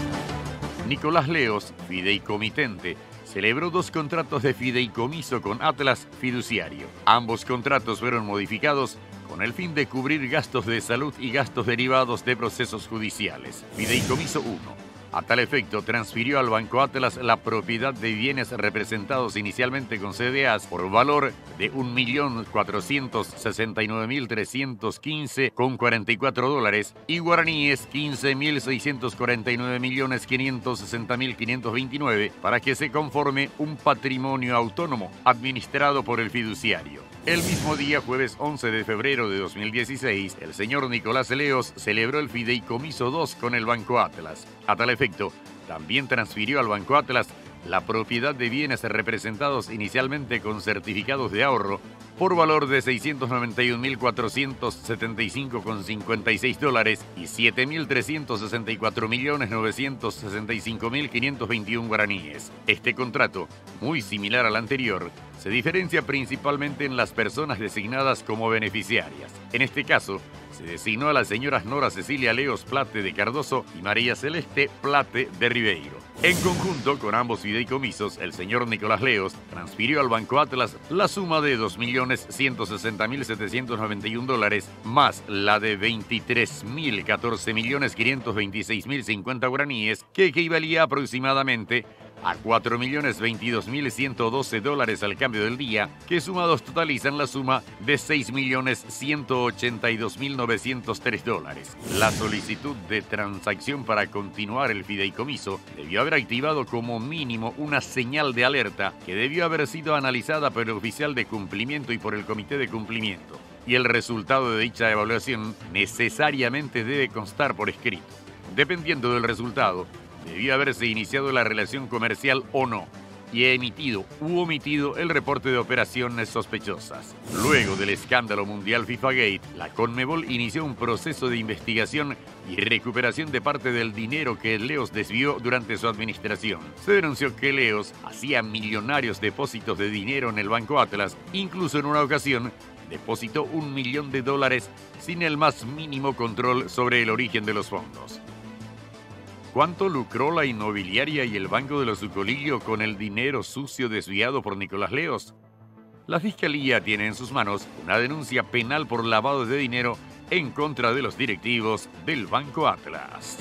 Nicolás Leos, fideicomitente, celebró 2 contratos de fideicomiso con Atlas fiduciario. Ambos contratos fueron modificados con el fin de cubrir gastos de salud y gastos derivados de procesos judiciales. Fideicomiso 1. A tal efecto, transfirió al Banco Atlas la propiedad de bienes representados inicialmente con CDAs por valor de $1.469.315,44 y guaraníes $15.649.560.529 para que se conforme un patrimonio autónomo administrado por el fiduciario. El mismo día, jueves 11 de febrero de 2016, el señor Nicolás Leos celebró el fideicomiso 2 con el Banco Atlas. A tal efecto, también transfirió al Banco Atlas la propiedad de bienes representados inicialmente con certificados de ahorro por valor de $691.475,56 y $7.364.965.521 guaraníes. Este contrato, muy similar al anterior, se diferencia principalmente en las personas designadas como beneficiarias. En este caso, se designó a las señoras Nora Cecilia Leos Plate de Cardoso y María Celeste Plate de Ribeiro. En conjunto con ambos fideicomisos, el señor Nicolás Leos transfirió al Banco Atlas la suma de $2.160.791 más la de $23.014.526.050 guaraníes, que equivalía aproximadamente a $4.022.112 al cambio del día, que sumados totalizan la suma de $6.182.903. La solicitud de transacción para continuar el fideicomiso debió haber activado como mínimo una señal de alerta que debió haber sido analizada por el oficial de cumplimiento y por el comité de cumplimiento. Y el resultado de dicha evaluación necesariamente debe constar por escrito. Dependiendo del resultado, debió haberse iniciado la relación comercial o no, y emitido u omitido el reporte de operaciones sospechosas. Luego del escándalo mundial FIFA Gate, la Conmebol inició un proceso de investigación y recuperación de parte del dinero que Leos desvió durante su administración. Se denunció que Leos hacía millonarios depósitos de dinero en el Banco Atlas, incluso en una ocasión depositó $1 millón sin el más mínimo control sobre el origen de los fondos. ¿Cuánto lucró la inmobiliaria y el Banco de los Sucolillo con el dinero sucio desviado por Nicolás Leos? La Fiscalía tiene en sus manos una denuncia penal por lavado de dinero en contra de los directivos del Banco Atlas.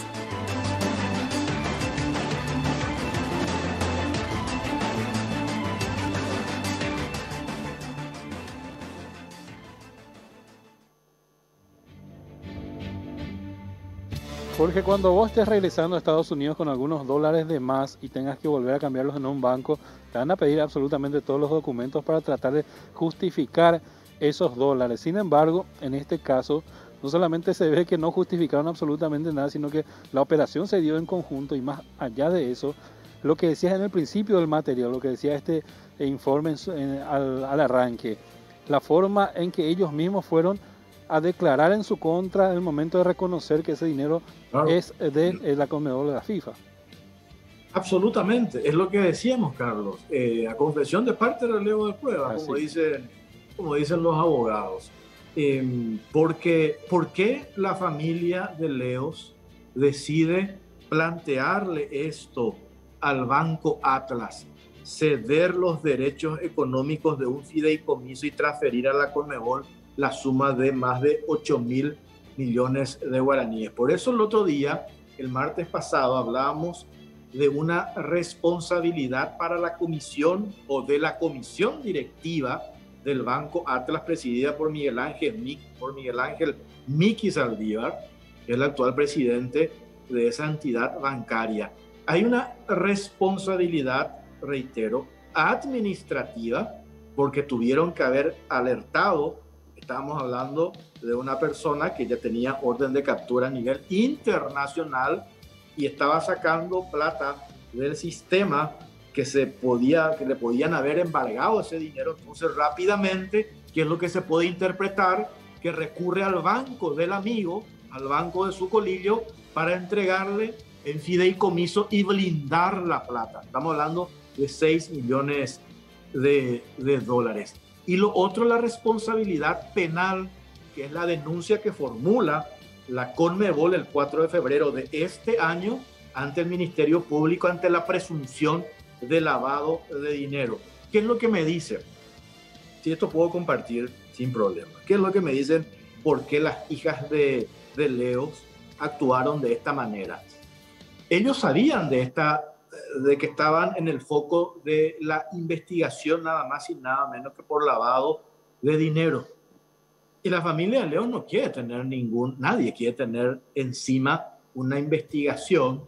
Porque cuando vos estés regresando a Estados Unidos con algunos dólares de más y tengas que volver a cambiarlos en un banco, te van a pedir absolutamente todos los documentos para tratar de justificar esos dólares. Sin embargo, en este caso, no solamente se ve que no justificaron absolutamente nada, sino que la operación se dio en conjunto y más allá de eso, lo que decías en el principio del material, lo que decía este informe al arranque, la forma en que ellos mismos fueron a declarar en su contra en el momento de reconocer que ese dinero es de la Conmebol de la FIFA. Absolutamente, es lo que decíamos, Carlos. A confesión de parte, relevo de prueba, como dicen los abogados. ¿Por qué la familia de Leos decide plantearle esto al Banco Atlas ceder los derechos económicos de un fideicomiso y transferir a la Conmebol la suma de más de 8.000 millones de guaraníes. Por eso el otro día, el martes pasado, hablábamos de una responsabilidad para la comisión o de la comisión directiva del Banco Atlas, presidida por Miguel Ángel Miki Saldívar, que es el actual presidente de esa entidad bancaria. Hay una responsabilidad, reitero, administrativa, porque tuvieron que haber alertado. Estamos hablando de una persona que ya tenía orden de captura a nivel internacional y estaba sacando plata del sistema que le podían haber embargado ese dinero. Entonces, rápidamente, ¿qué es lo que se puede interpretar? Que recurre al banco del amigo, al banco de su colillo, para entregarle en fideicomiso y blindar la plata. Estamos hablando de 6 millones de dólares. Y lo otro, la responsabilidad penal, que es la denuncia que formula la Conmebol el 4 de febrero de este año ante el Ministerio Público, ante la presunción de lavado de dinero. ¿Qué es lo que me dicen? Si esto puedo compartir sin problema. ¿Qué es lo que me dicen? ¿Por qué las hijas de Leo actuaron de esta manera? Ellos sabían de que estaban en el foco de la investigación, nada más y nada menos que por lavado de dinero. Y la familia de Leo no quiere tener nadie quiere tener encima una investigación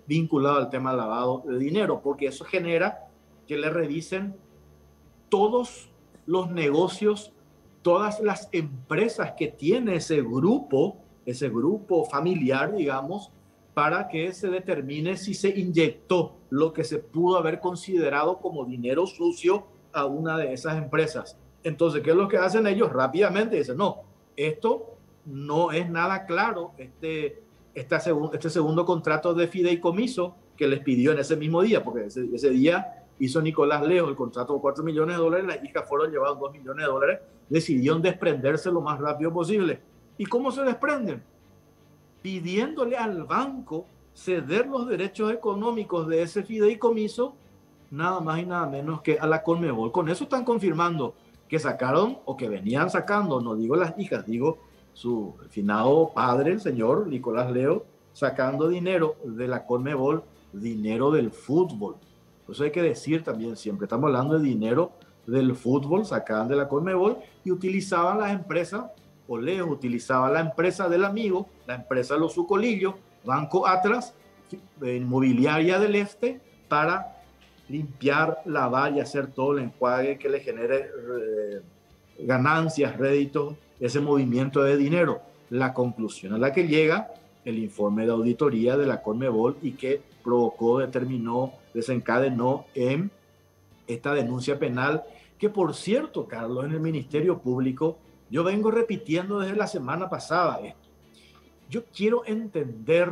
vinculada al tema del lavado de dinero, porque eso genera que le revisen todos los negocios, todas las empresas que tiene ese grupo familiar, digamos, para que se determine si se inyectó lo que se pudo haber considerado como dinero sucio a una de esas empresas. Entonces, ¿qué es lo que hacen ellos? Rápidamente dicen, no, esto no es nada claro, este segundo contrato de fideicomiso que les pidió en ese mismo día, porque ese día hizo Nicolás Leo el contrato de 4 millones de dólares, las hijas fueron llevadas 2 millones de dólares, decidieron desprenderse lo más rápido posible. ¿Y cómo se desprenden? Pidiéndole al banco ceder los derechos económicos de ese fideicomiso, nada más y nada menos que a la Conmebol. Con eso están confirmando que sacaron o que venían sacando, no digo las hijas, digo su finado padre, el señor Nicolás Leo, sacando dinero de la Conmebol, dinero del fútbol. Eso hay que decir también siempre, estamos hablando de dinero del fútbol, sacaban de la Conmebol y utilizaban las empresas, o Leo utilizaba la empresa del amigo, la empresa de los Sucolillos, Banco Atlas, Inmobiliaria del Este, para limpiar, lavar y hacer todo el enjuague que le genere ganancias, réditos, ese movimiento de dinero. La conclusión a la que llega el informe de auditoría de la Conmebol y que desencadenó en esta denuncia penal, que por cierto, Carlos, en el Ministerio Público, yo vengo repitiendo desde la semana pasada esto. Yo quiero entender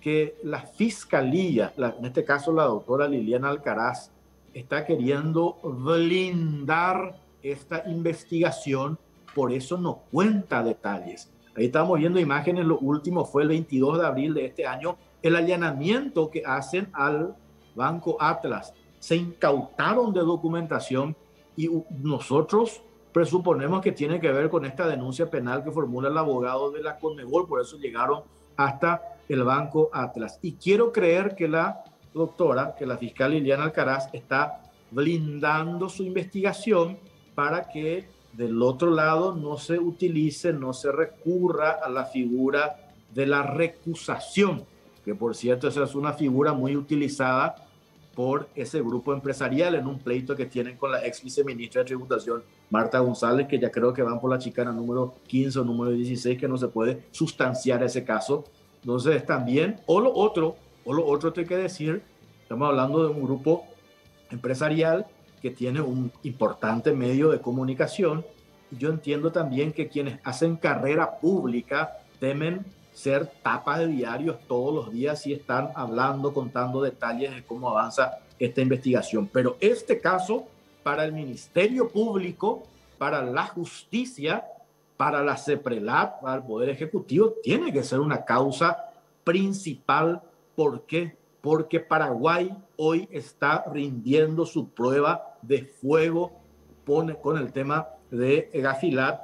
que la fiscalía, en este caso la doctora Liliana Alcaraz, está queriendo blindar esta investigación, por eso no cuenta detalles. Ahí estamos viendo imágenes, lo último fue el 22 de abril de este año, el allanamiento que hacen al Banco Atlas. Se incautaron de documentación y nosotros presuponemos que tiene que ver con esta denuncia penal que formula el abogado de la Conmebol, por eso llegaron hasta el Banco Atlas. Y quiero creer que la doctora, que la fiscal Liliana Alcaraz está blindando su investigación para que del otro lado no se utilice, no se recurra a la figura de la recusación, que por cierto esa es una figura muy utilizada por ese grupo empresarial en un pleito que tienen con la ex viceministra de Tributación, Marta González, que ya creo que van por la chicana número 15 o número 16, que no se puede sustanciar ese caso. Entonces también, o lo otro tengo que decir, estamos hablando de un grupo empresarial que tiene un importante medio de comunicación, y yo entiendo también que quienes hacen carrera pública temen ser tapas de diarios todos los días y están hablando, contando detalles de cómo avanza esta investigación. Pero este caso, para el Ministerio Público, para la justicia, para la CEPRELAT, para el Poder Ejecutivo, tiene que ser una causa principal. ¿Por qué? Porque Paraguay hoy está rindiendo su prueba de fuego con el tema de Gafilat,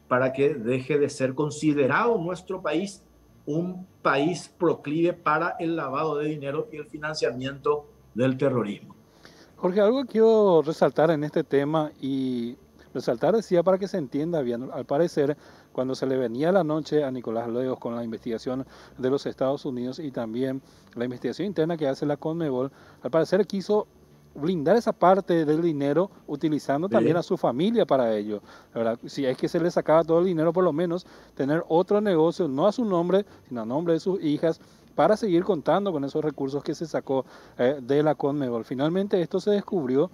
para que deje de ser considerado nuestro país un país proclive para el lavado de dinero y el financiamiento del terrorismo. Jorge, algo que quiero resaltar en este tema, y resaltar decía para que se entienda bien, al parecer cuando se le venía la noche a Nicolás Leos con la investigación de los Estados Unidos y también la investigación interna que hace la Conmebol, al parecer quiso blindar esa parte del dinero utilizando también a su familia para ello, ¿verdad? Si es que se le sacaba todo el dinero, por lo menos tener otro negocio, no a su nombre, sino a nombre de sus hijas, para seguir contando con esos recursos que se sacó de la Conmebol. Finalmente esto se descubrió,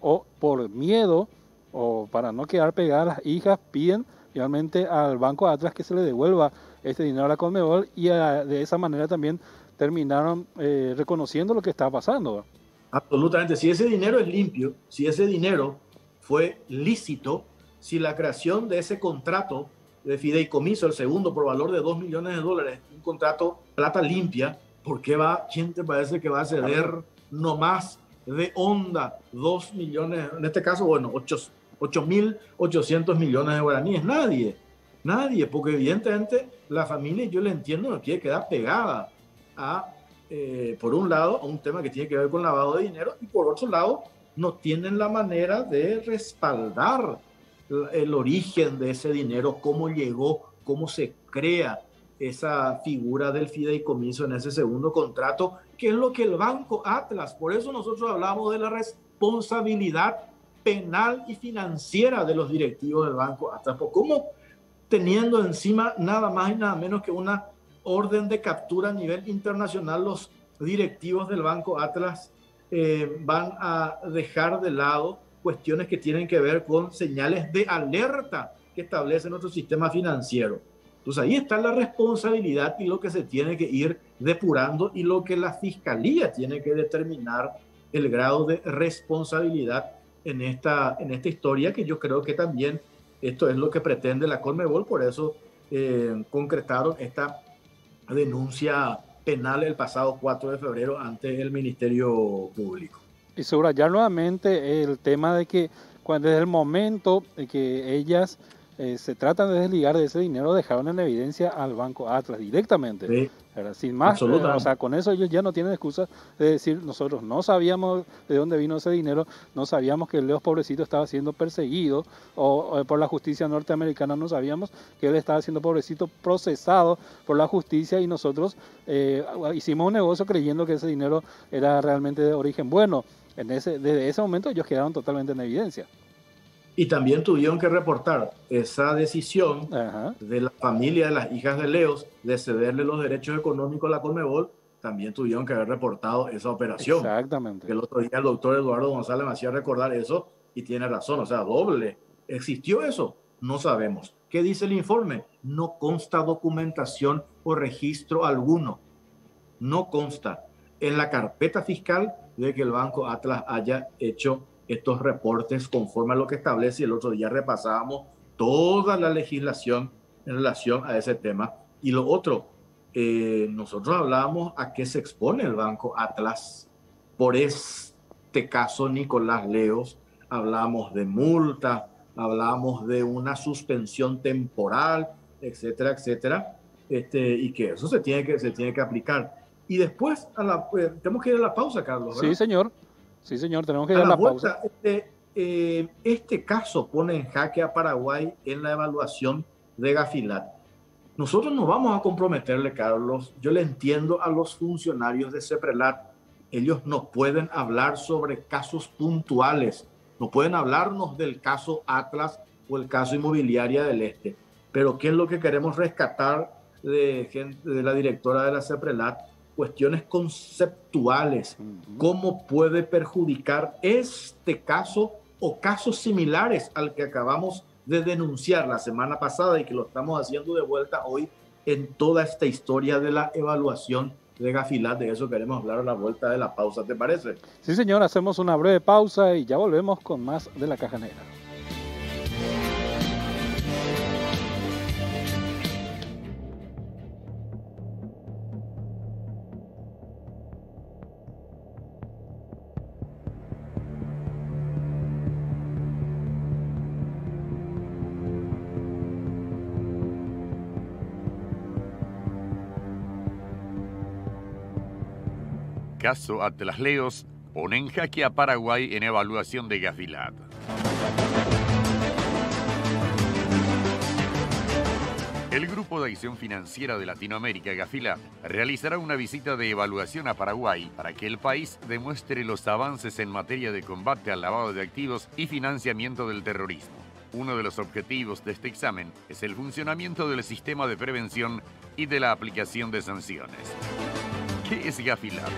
o por miedo o para no quedar pegadas, las hijas piden finalmente al Banco Atlas que se le devuelva este dinero a la Conmebol, y de esa manera también terminaron reconociendo lo que estaba pasando. Absolutamente. Si ese dinero es limpio, si ese dinero fue lícito, si la creación de ese contrato de fideicomiso, el segundo por valor de $2 millones, un contrato plata limpia, ¿por qué quién te parece que va a ceder nomás de onda 2 millones, en este caso, bueno, 8.800 millones de guaraníes? Nadie, porque evidentemente la familia, yo le entiendo, no quiere quedar pegada a, por un lado, a un tema que tiene que ver con lavado de dinero, y por otro lado, no tienen la manera de respaldar el origen de ese dinero, cómo llegó, cómo se crea esa figura del fideicomiso en ese segundo contrato, que es lo que el Banco Atlas, por eso nosotros hablamos de la responsabilidad penal y financiera de los directivos del Banco Atlas, por cómo, teniendo encima nada más y nada menos que una orden de captura a nivel internacional, los directivos del Banco Atlas van a dejar de lado cuestiones que tienen que ver con señales de alerta que establece nuestro sistema financiero. Entonces ahí está la responsabilidad y lo que se tiene que ir depurando, y lo que la Fiscalía tiene que determinar el grado de responsabilidad en esta historia, que yo creo que también esto es lo que pretende la Conmebol. Por eso concretaron esta denuncia penal el pasado 4 de febrero ante el Ministerio Público. Y subrayar nuevamente el tema de que desde el momento de que ellas se tratan de desligar de ese dinero, dejaron en evidencia al Banco Atlas directamente. Sí, sin más, o sea, con eso ellos ya no tienen excusa de decir, nosotros no sabíamos de dónde vino ese dinero, no sabíamos que Leos pobrecito estaba siendo perseguido o por la justicia norteamericana, no sabíamos que él estaba siendo pobrecito procesado por la justicia, y nosotros hicimos un negocio creyendo que ese dinero era realmente de origen bueno. Desde ese momento ellos quedaron totalmente en evidencia. Y también tuvieron que reportar esa decisión de la familia de las hijas de Leos de cederle los derechos económicos a la Conmebol. También tuvieron que haber reportado esa operación. Exactamente. Que el otro día el doctor Eduardo González me hacía recordar eso, y tiene razón, o sea, doble. ¿Existió eso? No sabemos. ¿Qué dice el informe? No consta documentación o registro alguno. No consta en la carpeta fiscal de que el Banco Atlas haya hecho estos reportes conforme a lo que establece. El otro día repasábamos toda la legislación en relación a ese tema. Y lo otro, nosotros hablábamos a qué se expone el Banco Atlas por este caso Nicolás Leos. Hablamos de multa, hablamos de una suspensión temporal, etcétera, etcétera, y que eso se tiene que aplicar. Y después tenemos que ir a la pausa, Carlos, ¿verdad? Sí, señor. Sí, señor, tenemos que ir a la pausa. Este caso pone en jaque a Paraguay en la evaluación de Gafilat. Nosotros no vamos a comprometerle, Carlos. Yo le entiendo a los funcionarios de CEPRELAT. Ellos no pueden hablar sobre casos puntuales. No pueden hablarnos del caso Atlas o el caso Inmobiliaria del Este. Pero ¿qué es lo que queremos rescatar de la directora de la CEPRELAT? Cuestiones conceptuales, cómo puede perjudicar este caso o casos similares al que acabamos de denunciar la semana pasada, y que lo estamos haciendo de vuelta hoy en toda esta historia de la evaluación de Gafilat. De eso queremos hablar a la vuelta de la pausa, ¿te parece? Sí, señor, hacemos una breve pausa y ya volvemos con más de La Caja Negra. caso Atlas Leos pone en jaque a Paraguay en evaluación de Gafilat. El Grupo de Acción Financiera de Latinoamérica, Gafilat, realizará una visita de evaluación a Paraguay para que el país demuestre los avances en materia de combate al lavado de activos y financiamiento del terrorismo. Uno de los objetivos de este examen es el funcionamiento del sistema de prevención y de la aplicación de sanciones. ¿Qué es Gafilat?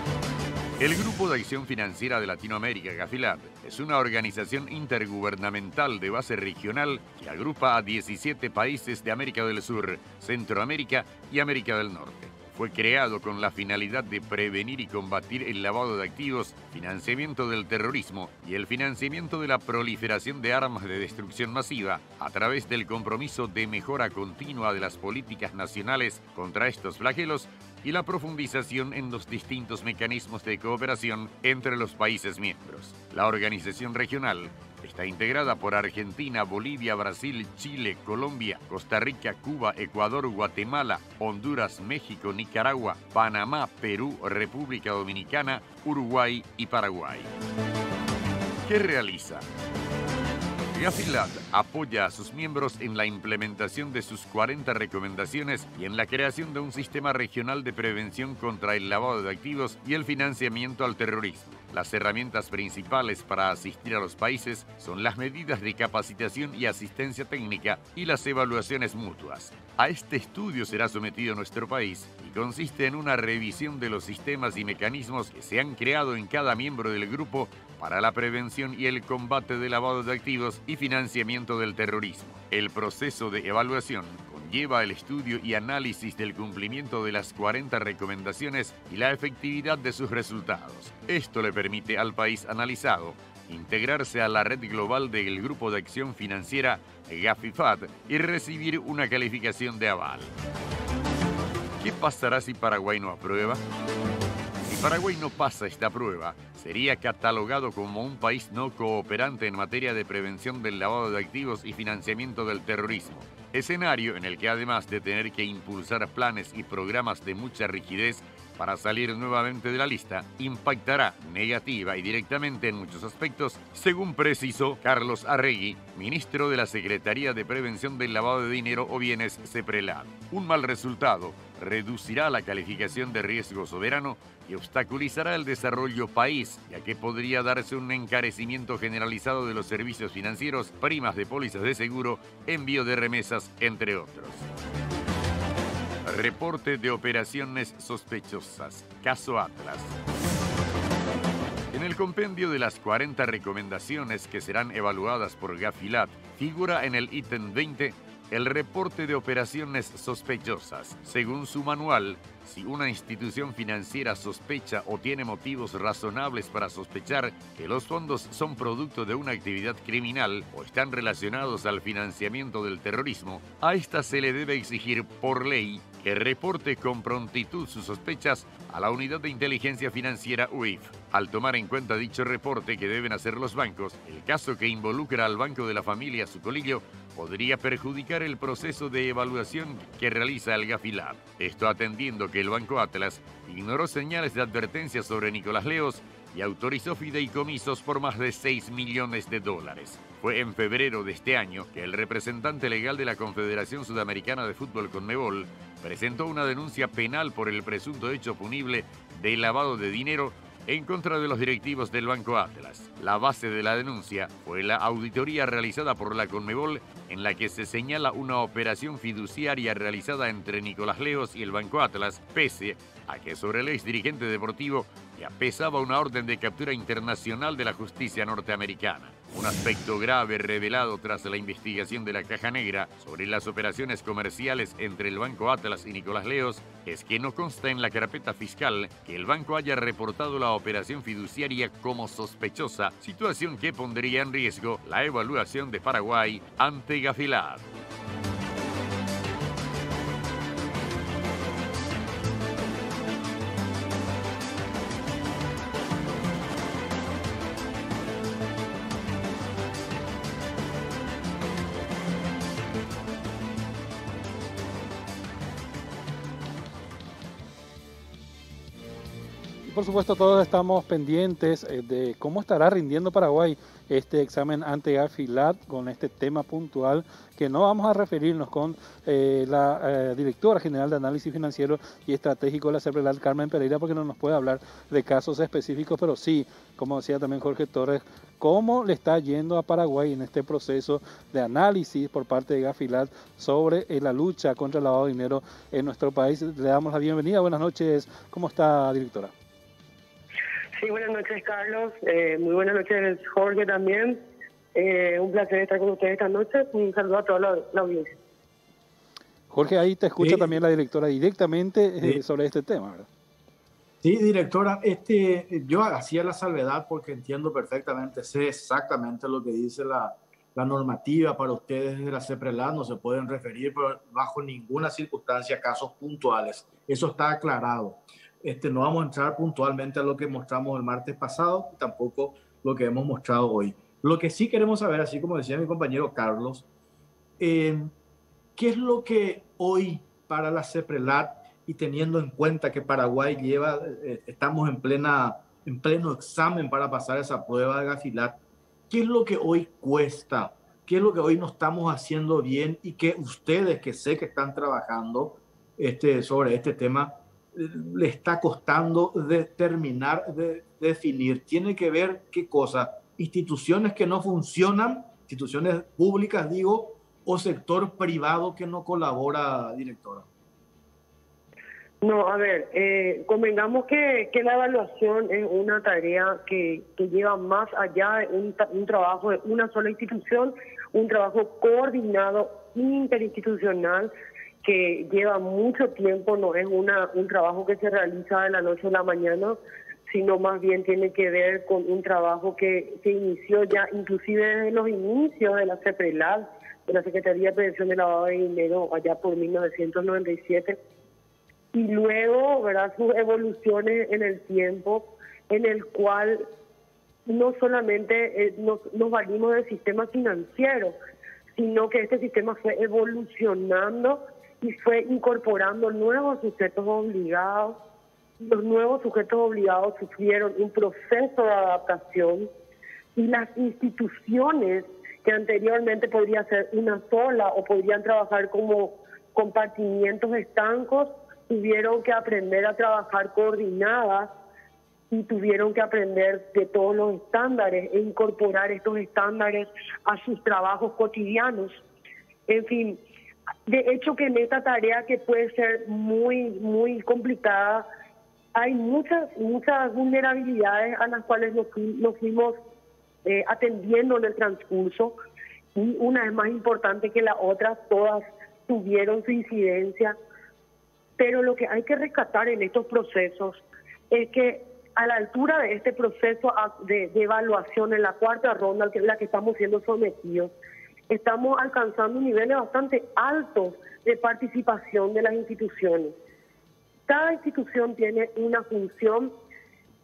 El Grupo de Acción Financiera de Latinoamérica, Gafilat, es una organización intergubernamental de base regional que agrupa a 17 países de América del Sur, Centroamérica y América del Norte. Fue creado con la finalidad de prevenir y combatir el lavado de activos, financiamiento del terrorismo y el financiamiento de la proliferación de armas de destrucción masiva a través del compromiso de mejora continua de las políticas nacionales contra estos flagelos y la profundización en los distintos mecanismos de cooperación entre los países miembros. La organización regional está integrada por Argentina, Bolivia, Brasil, Chile, Colombia, Costa Rica, Cuba, Ecuador, Guatemala, Honduras, México, Nicaragua, Panamá, Perú, República Dominicana, Uruguay y Paraguay. ¿Qué realiza? Gafilat apoya a sus miembros en la implementación de sus 40 recomendaciones y en la creación de un sistema regional de prevención contra el lavado de activos y el financiamiento al terrorismo. Las herramientas principales para asistir a los países son las medidas de capacitación y asistencia técnica y las evaluaciones mutuas. A este estudio será sometido nuestro país y consiste en una revisión de los sistemas y mecanismos que se han creado en cada miembro del grupo para la prevención y el combate del lavado de activos y financiamiento del terrorismo. El proceso de evaluación conlleva el estudio y análisis del cumplimiento de las 40 recomendaciones y la efectividad de sus resultados. Esto le permite al país analizado integrarse a la red global del Grupo de Acción Financiera GAFIFAT y recibir una calificación de aval. ¿Qué pasará si Paraguay no aprueba? Si Paraguay no pasa esta prueba, sería catalogado como un país no cooperante en materia de prevención del lavado de activos y financiamiento del terrorismo. Escenario en el que, además de tener que impulsar planes y programas de mucha rigidez para salir nuevamente de la lista, impactará negativa y directamente en muchos aspectos, según precisó Carlos Arregui, ministro de la Secretaría de Prevención del Lavado de Dinero o Bienes, CEPRELAD. Un mal resultado reducirá la calificación de riesgo soberano y obstaculizará el desarrollo país, ya que podría darse un encarecimiento generalizado de los servicios financieros, primas de pólizas de seguro, envío de remesas, entre otros. Reporte de operaciones sospechosas. Caso Atlas. En el compendio de las 40 recomendaciones que serán evaluadas por Gafilat, figura en el ítem 20 el reporte de operaciones sospechosas. Según su manual, si una institución financiera sospecha o tiene motivos razonables para sospechar que los fondos son producto de una actividad criminal o están relacionados al financiamiento del terrorismo, a esta se le debe exigir por ley que reporte con prontitud sus sospechas a la Unidad de Inteligencia Financiera UIF. Al tomar en cuenta dicho reporte que deben hacer los bancos, el caso que involucra al Banco de la Familia Sucolillo podría perjudicar el proceso de evaluación que realiza el Gafilat. Esto atendiendo que el Banco Atlas ignoró señales de advertencia sobre Nicolás Leos y autorizó fideicomisos por más de $6 millones. Fue en febrero de este año que el representante legal de la Confederación Sudamericana de Fútbol Conmebol presentó una denuncia penal por el presunto hecho punible de lavado de dinero en contra de los directivos del Banco Atlas. La base de la denuncia fue la auditoría realizada por la Conmebol en la que se señala una operación fiduciaria realizada entre Nicolás Leos y el Banco Atlas, pese a que sobre el ex dirigente deportivo ya pesaba una orden de captura internacional de la justicia norteamericana. Un aspecto grave revelado tras la investigación de la Caja Negra sobre las operaciones comerciales entre el Banco Atlas y Nicolás Leos es que no consta en la carpeta fiscal que el banco haya reportado la operación fiduciaria como sospechosa, situación que pondría en riesgo la evaluación de Paraguay ante Gafilat. por supuesto todos estamos pendientes de cómo estará rindiendo Paraguay este examen ante Gafilat con este tema puntual que no vamos a referirnos con la directora general de análisis financiero y estratégico de la CEPRELAT, Carmen Pereira, porque no nos puede hablar de casos específicos, pero sí, como decía también Jorge Torres, cómo le está yendo a Paraguay en este proceso de análisis por parte de Gafilat sobre la lucha contra el lavado de dinero en nuestro país. Le damos la bienvenida. Buenas noches. ¿Cómo está, directora? Sí, buenas noches, Carlos. Muy buenas noches, Jorge, también. Un placer estar con ustedes esta noche. Un saludo a toda la audiencia. Jorge, ahí te escucha también la directora directamente sobre este tema, ¿verdad? Sí, directora, yo hacía la salvedad porque entiendo perfectamente, sé exactamente lo que dice la normativa para ustedes de la CEPRELAT. No se pueden referir bajo ninguna circunstancia a casos puntuales. Eso está aclarado. No vamos a entrar puntualmente a lo que mostramos el martes pasado, tampoco lo que hemos mostrado hoy. Lo que sí queremos saber, así como decía mi compañero Carlos, ¿qué es lo que hoy para la CEPRELAT, y teniendo en cuenta que Paraguay estamos en pleno examen para pasar esa prueba de Gafilat, qué es lo que hoy cuesta? ¿Qué es lo que hoy no estamos haciendo bien y que ustedes, que sé que están trabajando sobre este tema, le está costando determinar, de definir? Tiene que ver qué cosa, instituciones que no funcionan, instituciones públicas digo, o sector privado que no colabora, directora. No, a ver, convengamos que la evaluación es una tarea que lleva más allá de un trabajo de una sola institución, un trabajo coordinado interinstitucional que lleva mucho tiempo. No es un trabajo que se realiza de la noche a la mañana, sino más bien tiene que ver con un trabajo que se inició ya inclusive desde los inicios de la CEPRELAT, de la Secretaría de Prevención del Lavado de Dinero, allá por 1997, y luego, ¿verdad?, sus evoluciones en el tiempo, en el cual no solamente nos valimos del sistema financiero, sino que este sistema fue evolucionando y fue incorporando nuevos sujetos obligados. Los nuevos sujetos obligados sufrieron un proceso de adaptación y las instituciones que anteriormente podría ser una sola o podrían trabajar como compartimientos estancos, tuvieron que aprender a trabajar coordinadas y tuvieron que aprender de todos los estándares e incorporar estos estándares a sus trabajos cotidianos. En fin, de hecho que en esta tarea, que puede ser muy, muy complicada, hay muchas vulnerabilidades a las cuales nos fuimos atendiendo en el transcurso, y una es más importante que la otra, todas tuvieron su incidencia. Pero lo que hay que rescatar en estos procesos es que a la altura de este proceso de evaluación en la cuarta ronda, que es la que estamos siendo sometidos, estamos alcanzando niveles bastante altos de participación de las instituciones. Cada institución tiene una función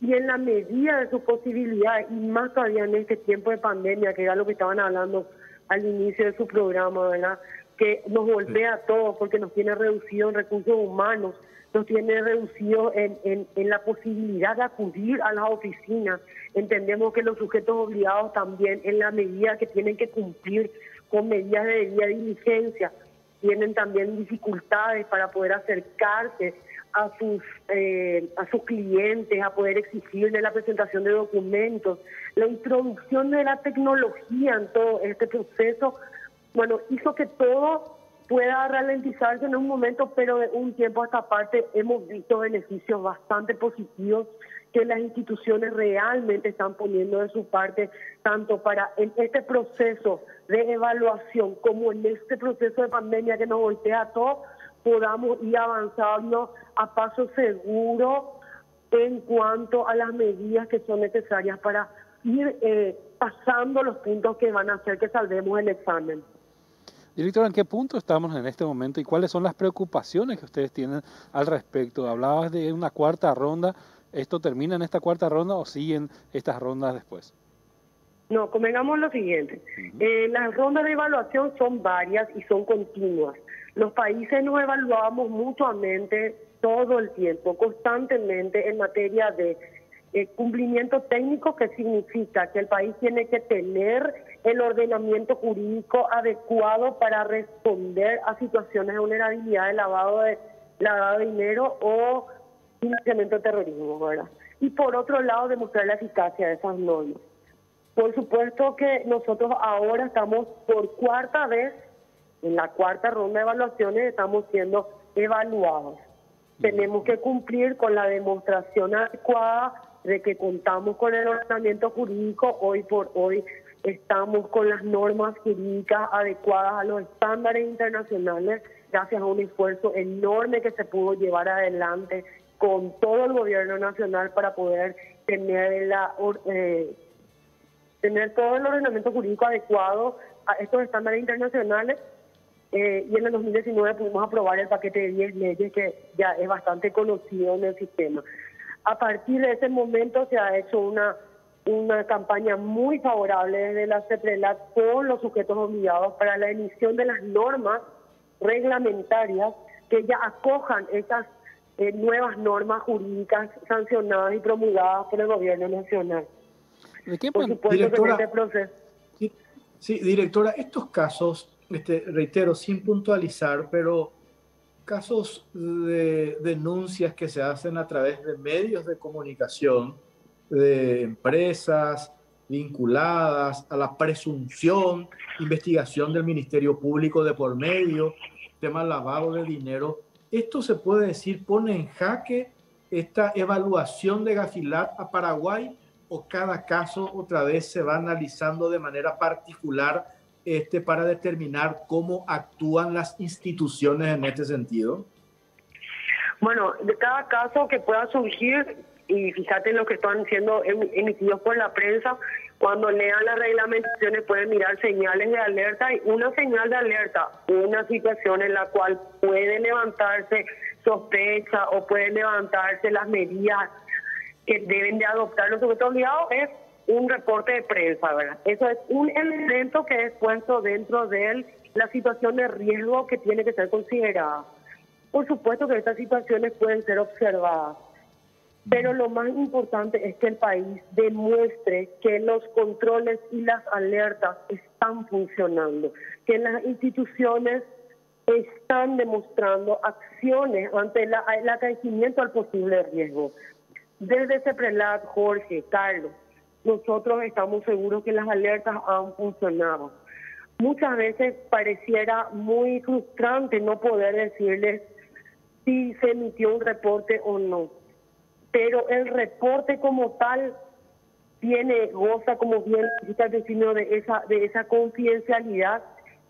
y en la medida de sus posibilidades, y más todavía en este tiempo de pandemia, que era lo que estaban hablando al inicio de su programa, ¿verdad?, que nos golpea a todos porque nos tiene reducido en recursos humanos, nos tiene reducido en la posibilidad de acudir a las oficinas. Entendemos que los sujetos obligados también, en la medida que tienen que cumplir con medidas de debida diligencia, tienen también dificultades para poder acercarse a sus clientes, a poder exigirle la presentación de documentos. La introducción de la tecnología en todo este proceso, bueno, hizo que todo pueda ralentizarse en un momento, pero de un tiempo a esta parte hemos visto beneficios bastante positivos que las instituciones realmente están poniendo de su parte, tanto para en este proceso de evaluación como en este proceso de pandemia que nos golpea a todos, podamos ir avanzando a paso seguro en cuanto a las medidas que son necesarias para ir pasando los puntos que van a hacer que salvemos el examen. Directora, ¿en qué punto estamos en este momento y cuáles son las preocupaciones que ustedes tienen al respecto? Hablabas de una cuarta ronda. ¿Esto termina en esta cuarta ronda o siguen estas rondas después? No, convengamos lo siguiente. Las rondas de evaluación son varias y son continuas. Los países nos evaluamos mutuamente todo el tiempo, constantemente en materia de cumplimiento técnico, que significa que el país tiene que tener el ordenamiento jurídico adecuado para responder a situaciones de vulnerabilidad de lavado de dinero o financiamiento de terrorismo, ¿verdad? Y por otro lado, demostrar la eficacia de esas normas. Por supuesto que nosotros ahora estamos por cuarta vez, en la cuarta ronda de evaluaciones, estamos siendo evaluados. Tenemos que cumplir con la demostración adecuada de que contamos con el ordenamiento jurídico. Hoy por hoy estamos con las normas jurídicas adecuadas a los estándares internacionales, gracias a un esfuerzo enorme que se pudo llevar adelante con todo el gobierno nacional para poder tener tener todo el ordenamiento jurídico adecuado a estos estándares internacionales. Y en el 2019 pudimos aprobar el paquete de 10 leyes que ya es bastante conocido en el sistema. A partir de ese momento se ha hecho una campaña muy favorable desde la CEPRELAT con los sujetos obligados para la emisión de las normas reglamentarias que ya acojan estas nuevas normas jurídicas sancionadas y promulgadas por el gobierno nacional. ¿De qué Por supuesto, directora, que en este proceso... Sí, directora, estos casos, reitero, sin puntualizar, pero casos de denuncias que se hacen a través de medios de comunicación, de empresas vinculadas a la presunción, investigación del Ministerio Público de por medio, tema lavado de dinero, esto se puede decir pone en jaque esta evaluación de Gafilat a Paraguay, o cada caso otra vez se va analizando de manera particular para determinar cómo actúan las instituciones en este sentido? Bueno, de cada caso que pueda surgir, y fíjate en lo que están siendo emitidos por la prensa, cuando lean las reglamentaciones pueden mirar señales de alerta, y una señal de alerta, una situación en la cual puede levantarse sospecha o pueden levantarse las medidas que deben de adoptar los sujetos obligados, es un reporte de prensa, ¿verdad? Eso es un elemento que es puesto dentro de la situación de riesgo que tiene que ser considerada. Por supuesto que estas situaciones pueden ser observadas, pero lo más importante es que el país demuestre que los controles y las alertas están funcionando, que las instituciones están demostrando acciones ante el acaecimiento al posible riesgo. Desde CEPRELAT, Jorge, Carlos, nosotros estamos seguros que las alertas han funcionado. Muchas veces pareciera muy frustrante no poder decirles si se emitió un reporte o no, pero el reporte como tal goza, como bien está diciendo, de esa confidencialidad,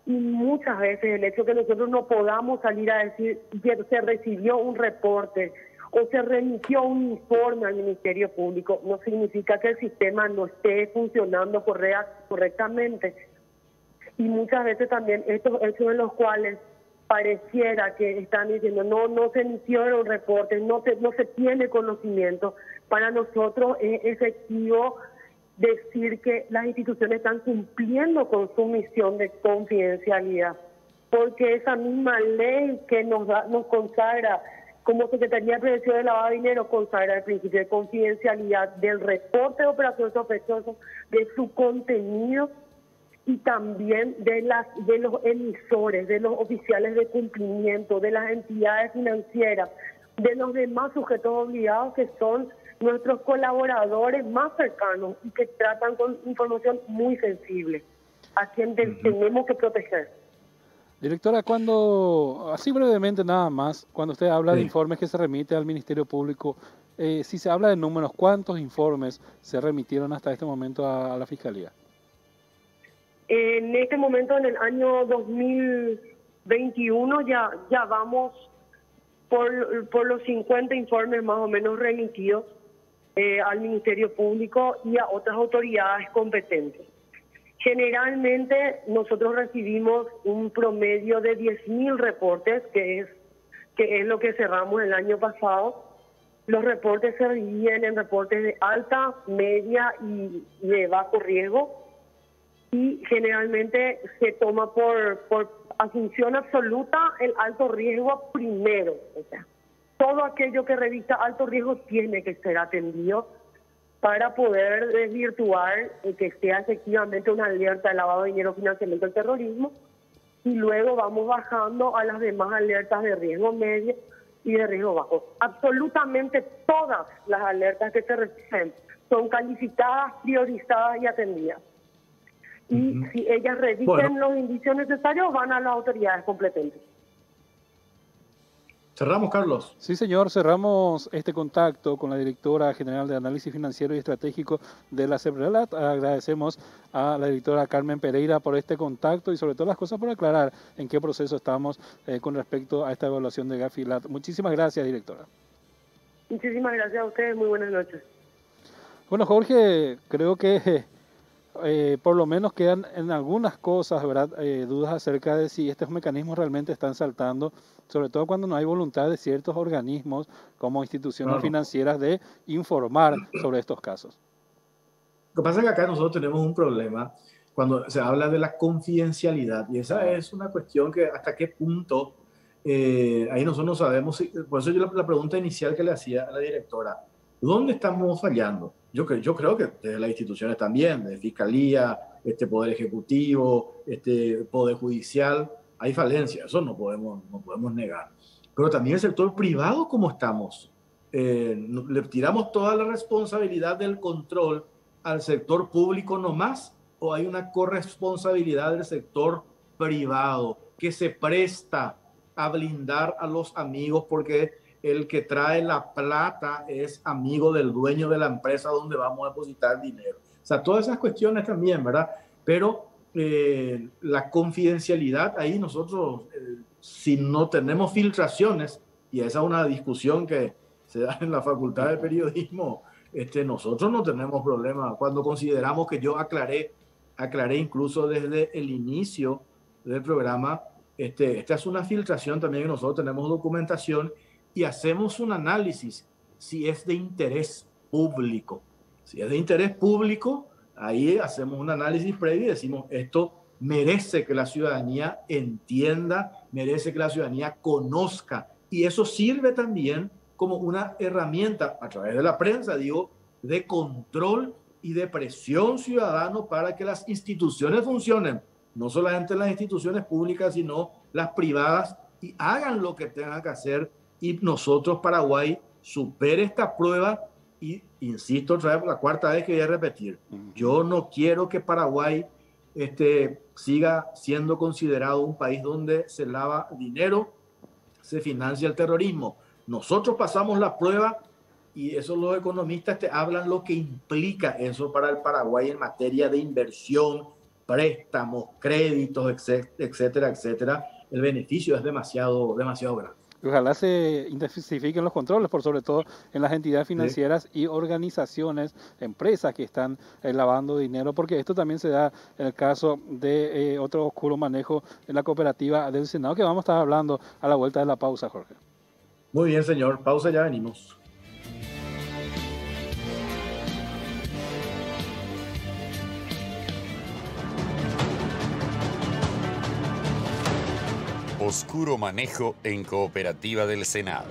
y muchas veces el hecho que nosotros no podamos salir a decir que se recibió un reporte o se remitió un informe al Ministerio Público no significa que el sistema no esté funcionando correctamente. Y muchas veces también estos hechos en los cuales pareciera que están diciendo no se emitieron reportes, no se tiene conocimiento, para nosotros es efectivo decir que las instituciones están cumpliendo con su misión de confidencialidad, porque esa misma ley que nos consagra como Secretaría de Prevención del Lavado de Dinero, consagra el principio de confidencialidad del reporte de operación sospechosa, de su contenido y también de los emisores, de los oficiales de cumplimiento, de las entidades financieras, de los demás sujetos obligados que son nuestros colaboradores más cercanos y que tratan con información muy sensible, a quien tenemos que proteger. Directora, así brevemente nada más, cuando usted habla de informes que se remite al Ministerio Público, si se habla de números, ¿cuántos informes se remitieron hasta este momento a la Fiscalía? En este momento, en el año 2021, ya vamos por los 50 informes más o menos remitidos al Ministerio Público y a otras autoridades competentes. Generalmente nosotros recibimos un promedio de 10.000 reportes, que es lo que cerramos el año pasado. Los reportes se dividen en reportes de alta, media y de bajo riesgo. y generalmente se toma por asunción absoluta el alto riesgo primero. O sea, todo aquello que revista alto riesgo tiene que ser atendido para poder desvirtuar que sea efectivamente una alerta de lavado de dinero, financiamiento del terrorismo, y luego vamos bajando a las demás alertas de riesgo medio y de riesgo bajo. Absolutamente todas las alertas que se reciben son calificadas, priorizadas y atendidas. Y si ellas revisen los indicios necesarios, van a las autoridades competentes. Cerramos, Carlos. Sí, señor, cerramos este contacto con la directora general de Análisis Financiero y Estratégico de la CEPRELAT. Agradecemos a la directora Carmen Pereira por este contacto y sobre todo las cosas por aclarar en qué proceso estamos con respecto a esta evaluación de Gafilat. Muchísimas gracias, directora. Muchísimas gracias a ustedes, muy buenas noches. Bueno, Jorge, creo que por lo menos quedan en algunas cosas, ¿verdad? Dudas acerca de si estos mecanismos realmente están saltando, sobre todo cuando no hay voluntad de ciertos organismos como instituciones financieras de informar sobre estos casos. Lo que pasa es que acá nosotros tenemos un problema cuando se habla de la confidencialidad, y esa es una cuestión que hasta qué punto, ahí nosotros no sabemos, por eso yo la pregunta inicial que le hacía a la directora, ¿dónde estamos fallando? Yo creo que desde las instituciones también, de Fiscalía, Poder Ejecutivo, Poder Judicial, hay falencias, eso no podemos negar. Pero también el sector privado, ¿cómo estamos? ¿Le tiramos toda la responsabilidad del control al sector público nomás? ¿O hay una corresponsabilidad del sector privado que se presta a blindar a los amigos porque el que trae la plata es amigo del dueño de la empresa donde vamos a depositar dinero? O sea, todas esas cuestiones también, ¿verdad? Pero la confidencialidad, ahí nosotros, si no tenemos filtraciones, y esa es una discusión que se da en la Facultad de Periodismo, nosotros no tenemos problema. Cuando consideramos que yo aclaré incluso desde el inicio del programa, esta es una filtración también que nosotros tenemos documentación y hacemos un análisis si es de interés público. Si es de interés público, ahí hacemos un análisis previo y decimos, esto merece que la ciudadanía entienda, merece que la ciudadanía conozca. Y eso sirve también como una herramienta, a través de la prensa, digo, de control y de presión ciudadano para que las instituciones funcionen, no solamente las instituciones públicas, sino las privadas, y hagan lo que tengan que hacer. Y nosotros, Paraguay, supere esta prueba y, insisto otra vez, por la cuarta vez que voy a repetir, yo no quiero que Paraguay siga siendo considerado un país donde se lava dinero, se financia el terrorismo. Nosotros pasamos la prueba y eso los economistas te hablan lo que implica eso para el Paraguay en materia de inversión, préstamos, créditos, etcétera, etcétera. El beneficio es demasiado grande. Ojalá se intensifiquen los controles, por sobre todo en las entidades financieras y organizaciones, empresas que están lavando dinero, porque esto también se da en el caso de otro oscuro manejo en la cooperativa del Senado, que vamos a estar hablando a la vuelta de la pausa, Jorge. Muy bien, señor. Pausa, ya venimos. Oscuro manejo en cooperativa del Senado.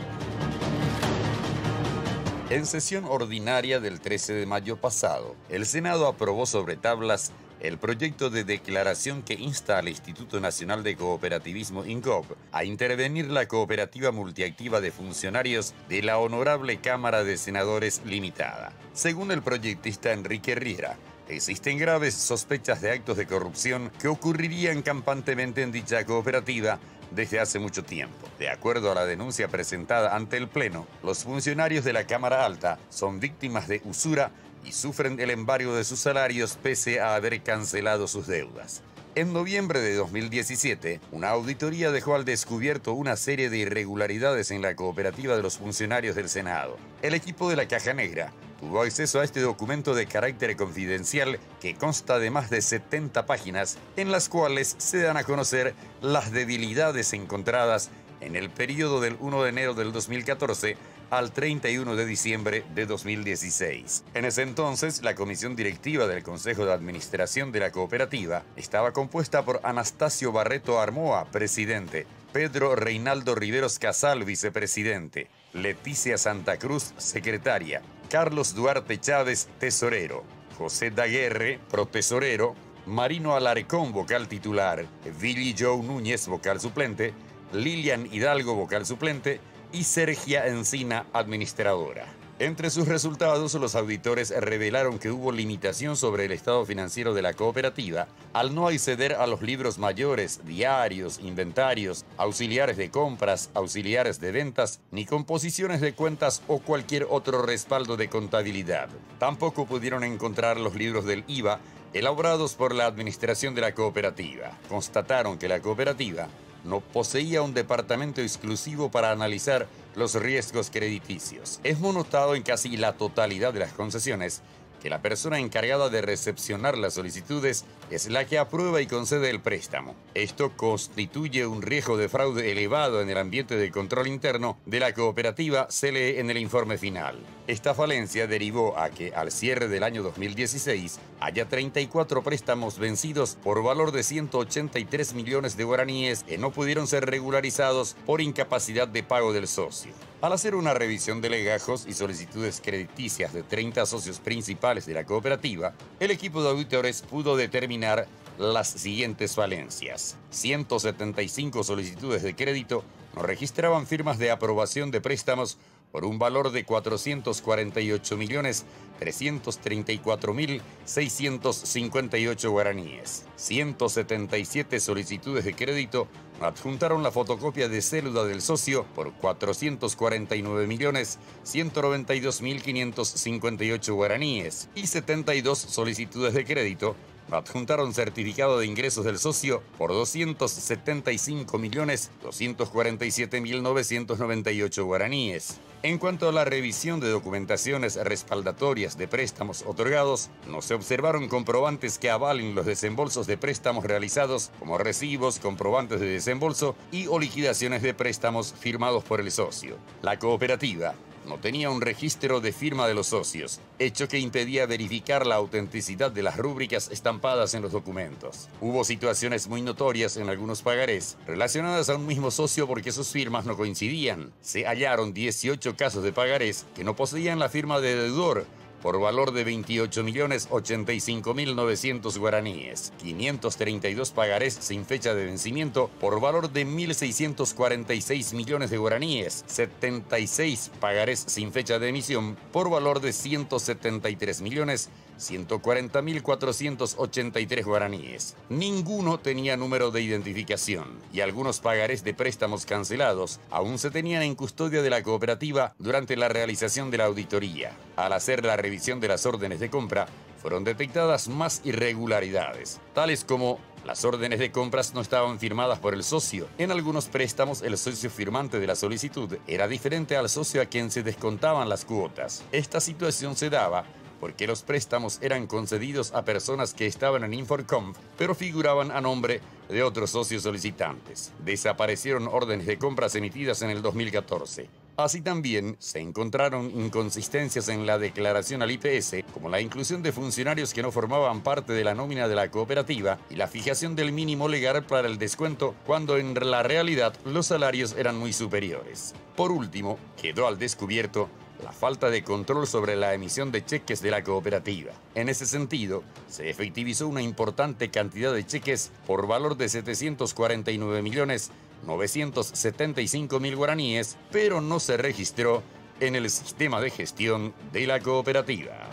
En sesión ordinaria del 13 de mayo pasado, el Senado aprobó sobre tablas el proyecto de declaración que insta al Instituto Nacional de Cooperativismo INCOP a intervenir la cooperativa multiactiva de funcionarios de la Honorable Cámara de Senadores Limitada. Según el proyectista Enrique Riera, existen graves sospechas de actos de corrupción que ocurrirían campantemente en dicha cooperativa desde hace mucho tiempo. De acuerdo a la denuncia presentada ante el Pleno, los funcionarios de la Cámara Alta son víctimas de usura y sufren el embargo de sus salarios pese a haber cancelado sus deudas. En noviembre de 2017, una auditoría dejó al descubierto una serie de irregularidades en la cooperativa de los funcionarios del Senado. El equipo de la Caja Negra tuvo acceso a este documento de carácter confidencial que consta de más de 70 páginas en las cuales se dan a conocer las debilidades encontradas en el periodo del 1 de enero del 2014 al 31 de diciembre de 2016. En ese entonces, la comisión directiva del Consejo de Administración de la cooperativa estaba compuesta por Anastasio Barreto Armoa, presidente, Pedro Reinaldo Riveros Casal, vicepresidente, Leticia Santa Cruz, secretaria, Carlos Duarte Chávez, tesorero, José Daguerre, protesorero, Marino Alarcón, vocal titular, Billy Joe Núñez, vocal suplente, Lilian Hidalgo, vocal suplente, y Sergia Encina, administradora. Entre sus resultados, los auditores revelaron que hubo limitación sobre el estado financiero de la cooperativa al no acceder a los libros mayores, diarios, inventarios, auxiliares de compras, auxiliares de ventas, ni composiciones de cuentas o cualquier otro respaldo de contabilidad. Tampoco pudieron encontrar los libros del IVA elaborados por la administración de la cooperativa. Constataron que la cooperativa no poseía un departamento exclusivo para analizar los riesgos crediticios. Hemos notado en casi la totalidad de las concesiones que la persona encargada de recepcionar las solicitudes es la que aprueba y concede el préstamo. Esto constituye un riesgo de fraude elevado en el ambiente de control interno de la cooperativa, se lee en el informe final. Esta falencia derivó a que al cierre del año 2016 haya 34 préstamos vencidos por valor de 183 millones de guaraníes que no pudieron ser regularizados por incapacidad de pago del socio. Al hacer una revisión de legajos y solicitudes crediticias de 30 socios principales de la cooperativa, el equipo de auditores pudo determinar las siguientes falencias. 175 solicitudes de crédito no registraban firmas de aprobación de préstamos por un valor de 448.334.658 guaraníes. 177 solicitudes de crédito adjuntaron la fotocopia de cédula del socio por 449.192.558 guaraníes y 72 solicitudes de crédito adjuntaron certificado de ingresos del socio por 275.247.998 guaraníes. En cuanto a la revisión de documentaciones respaldatorias de préstamos otorgados, no se observaron comprobantes que avalen los desembolsos de préstamos realizados, como recibos, comprobantes de desembolso y o liquidaciones de préstamos firmados por el socio. La cooperativa no tenía un registro de firma de los socios, hecho que impedía verificar la autenticidad de las rúbricas estampadas en los documentos. Hubo situaciones muy notorias en algunos pagarés relacionadas a un mismo socio porque sus firmas no coincidían. Se hallaron 18 casos de pagarés que no poseían la firma de deudor, por valor de 28.085.900 guaraníes, 532 pagarés sin fecha de vencimiento por valor de 1.646 millones de guaraníes, 76 pagarés sin fecha de emisión por valor de 173.140.483 guaraníes. Ninguno tenía número de identificación y algunos pagarés de préstamos cancelados aún se tenían en custodia de la cooperativa durante la realización de la auditoría. Al hacer la revisión de las órdenes de compra, fueron detectadas más irregularidades, tales como las órdenes de compras no estaban firmadas por el socio. En algunos préstamos, el socio firmante de la solicitud era diferente al socio a quien se descontaban las cuotas. Esta situación se daba porque los préstamos eran concedidos a personas que estaban en Inforcom, pero figuraban a nombre de otros socios solicitantes. Desaparecieron órdenes de compras emitidas en el 2014. Así también se encontraron inconsistencias en la declaración al IPS, como la inclusión de funcionarios que no formaban parte de la nómina de la cooperativa y la fijación del mínimo legal para el descuento, cuando en la realidad los salarios eran muy superiores. Por último, quedó al descubierto la falta de control sobre la emisión de cheques de la cooperativa. En ese sentido, se efectivizó una importante cantidad de cheques por valor de 749.975.000 guaraníes, pero no se registró en el sistema de gestión de la cooperativa.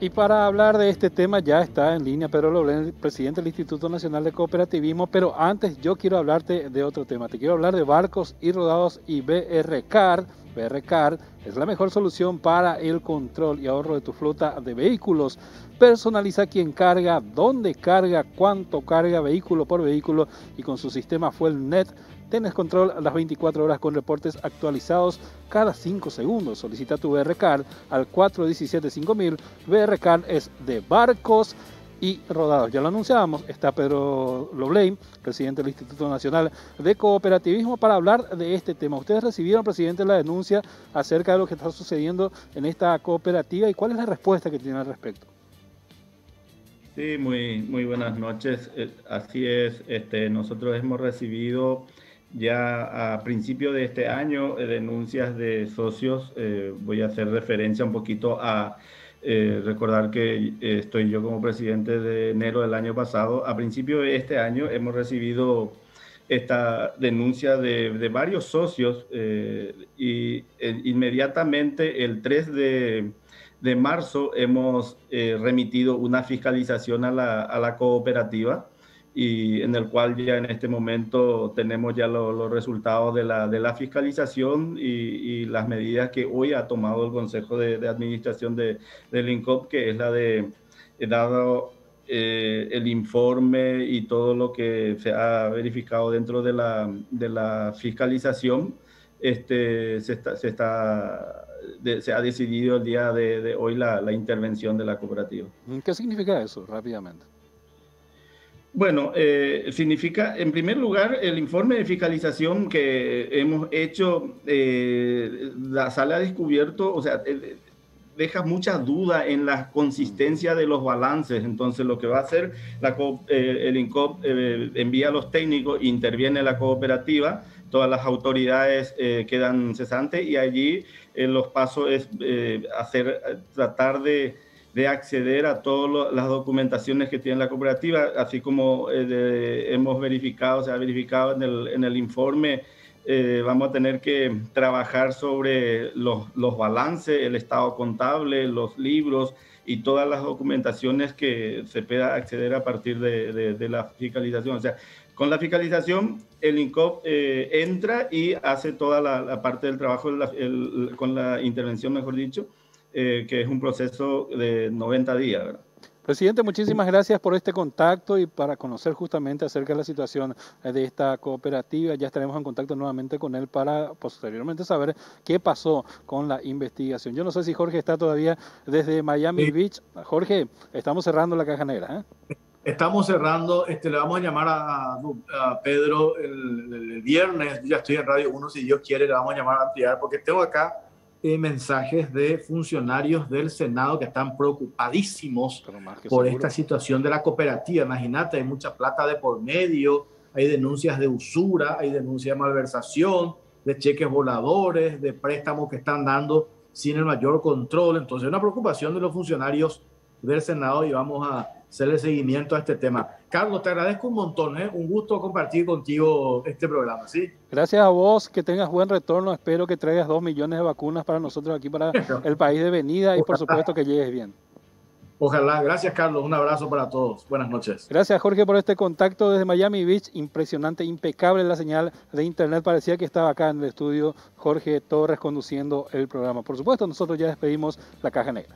Y para hablar de este tema ya está en línea Pedro Loblen, presidente del Instituto Nacional de Cooperativismo, pero antes yo quiero hablarte de otro tema. Te quiero hablar de Barcos y Rodados y BR-Car. BR-Car es la mejor solución para el control y ahorro de tu flota de vehículos. Personaliza quién carga, dónde carga, cuánto carga, vehículo por vehículo, y con su sistema FuelNet tienes control a las 24 horas con reportes actualizados cada 5 segundos. Solicita tu BR-Car al 417-5000. BR-Car es de Barcos y rodados. Ya lo anunciábamos, está Pedro Loblein, presidente del Instituto Nacional de Cooperativismo, para hablar de este tema. Ustedes recibieron, presidente, la denuncia acerca de lo que está sucediendo en esta cooperativa y cuál es la respuesta que tiene al respecto. Sí, muy buenas noches. Así es, nosotros hemos recibido ya a principio de este año denuncias de socios. Voy a hacer referencia un poquito a recordar que estoy yo como presidente de enero del año pasado. A principio de este año hemos recibido esta denuncia de varios socios y inmediatamente el 3 de marzo hemos remitido una fiscalización a la cooperativa, y en el cual ya en este momento tenemos ya los resultados de la fiscalización y las medidas que hoy ha tomado el Consejo de Administración del INCOP, que es la de dado el informe y todo lo que se ha verificado dentro de la fiscalización. Se ha decidido el día de hoy la intervención de la cooperativa. ¿Qué significa eso, rápidamente? Bueno, significa, en primer lugar, el informe de fiscalización que hemos hecho sale a descubierto, o sea, deja mucha duda en la consistencia de los balances. Entonces, lo que va a hacer el INCOP envía a los técnicos, interviene la cooperativa, todas las autoridades quedan cesantes, y allí los pasos es tratar de acceder a todas las documentaciones que tiene la cooperativa, así como hemos verificado, se ha verificado en el informe. Vamos a tener que trabajar sobre los balances, el estado contable, los libros y todas las documentaciones que se pueda acceder a partir de la fiscalización. O sea, con la fiscalización, el INCOP entra y hace toda la parte del trabajo con la intervención, mejor dicho, que es un proceso de 90 días, ¿verdad? Presidente, muchísimas gracias por este contacto y para conocer justamente acerca de la situación de esta cooperativa. Ya estaremos en contacto nuevamente con él para posteriormente saber qué pasó con la investigación. Yo no sé si Jorge está todavía desde Miami Beach. Jorge, estamos cerrando la caja negra, ¿eh? Estamos cerrando, le vamos a llamar a Pedro el viernes. Yo ya estoy en Radio 1, si Dios quiere, le vamos a llamar a ampliar, porque tengo acá mensajes de funcionarios del Senado que están preocupadísimos por esta situación de la cooperativa. Imagínate, hay mucha plata de por medio, hay denuncias de usura, hay denuncias de malversación, de cheques voladores, de préstamos que están dando sin el mayor control. Entonces, una preocupación de los funcionarios del Senado, y vamos a hacerle seguimiento a este tema. Carlos, te agradezco un montón, ¿eh? Un gusto compartir contigo este programa, ¿sí? Gracias a vos, que tengas buen retorno. Espero que traigas 2 millones de vacunas para nosotros aquí, para el país de venida, y por supuesto que llegues bien. Ojalá. Gracias, Carlos. Un abrazo para todos. Buenas noches. Gracias, Jorge, por este contacto desde Miami Beach. Impresionante, impecable la señal de internet. Parecía que estaba acá en el estudio Jorge Torres conduciendo el programa. Por supuesto, nosotros ya despedimos la Caja Negra.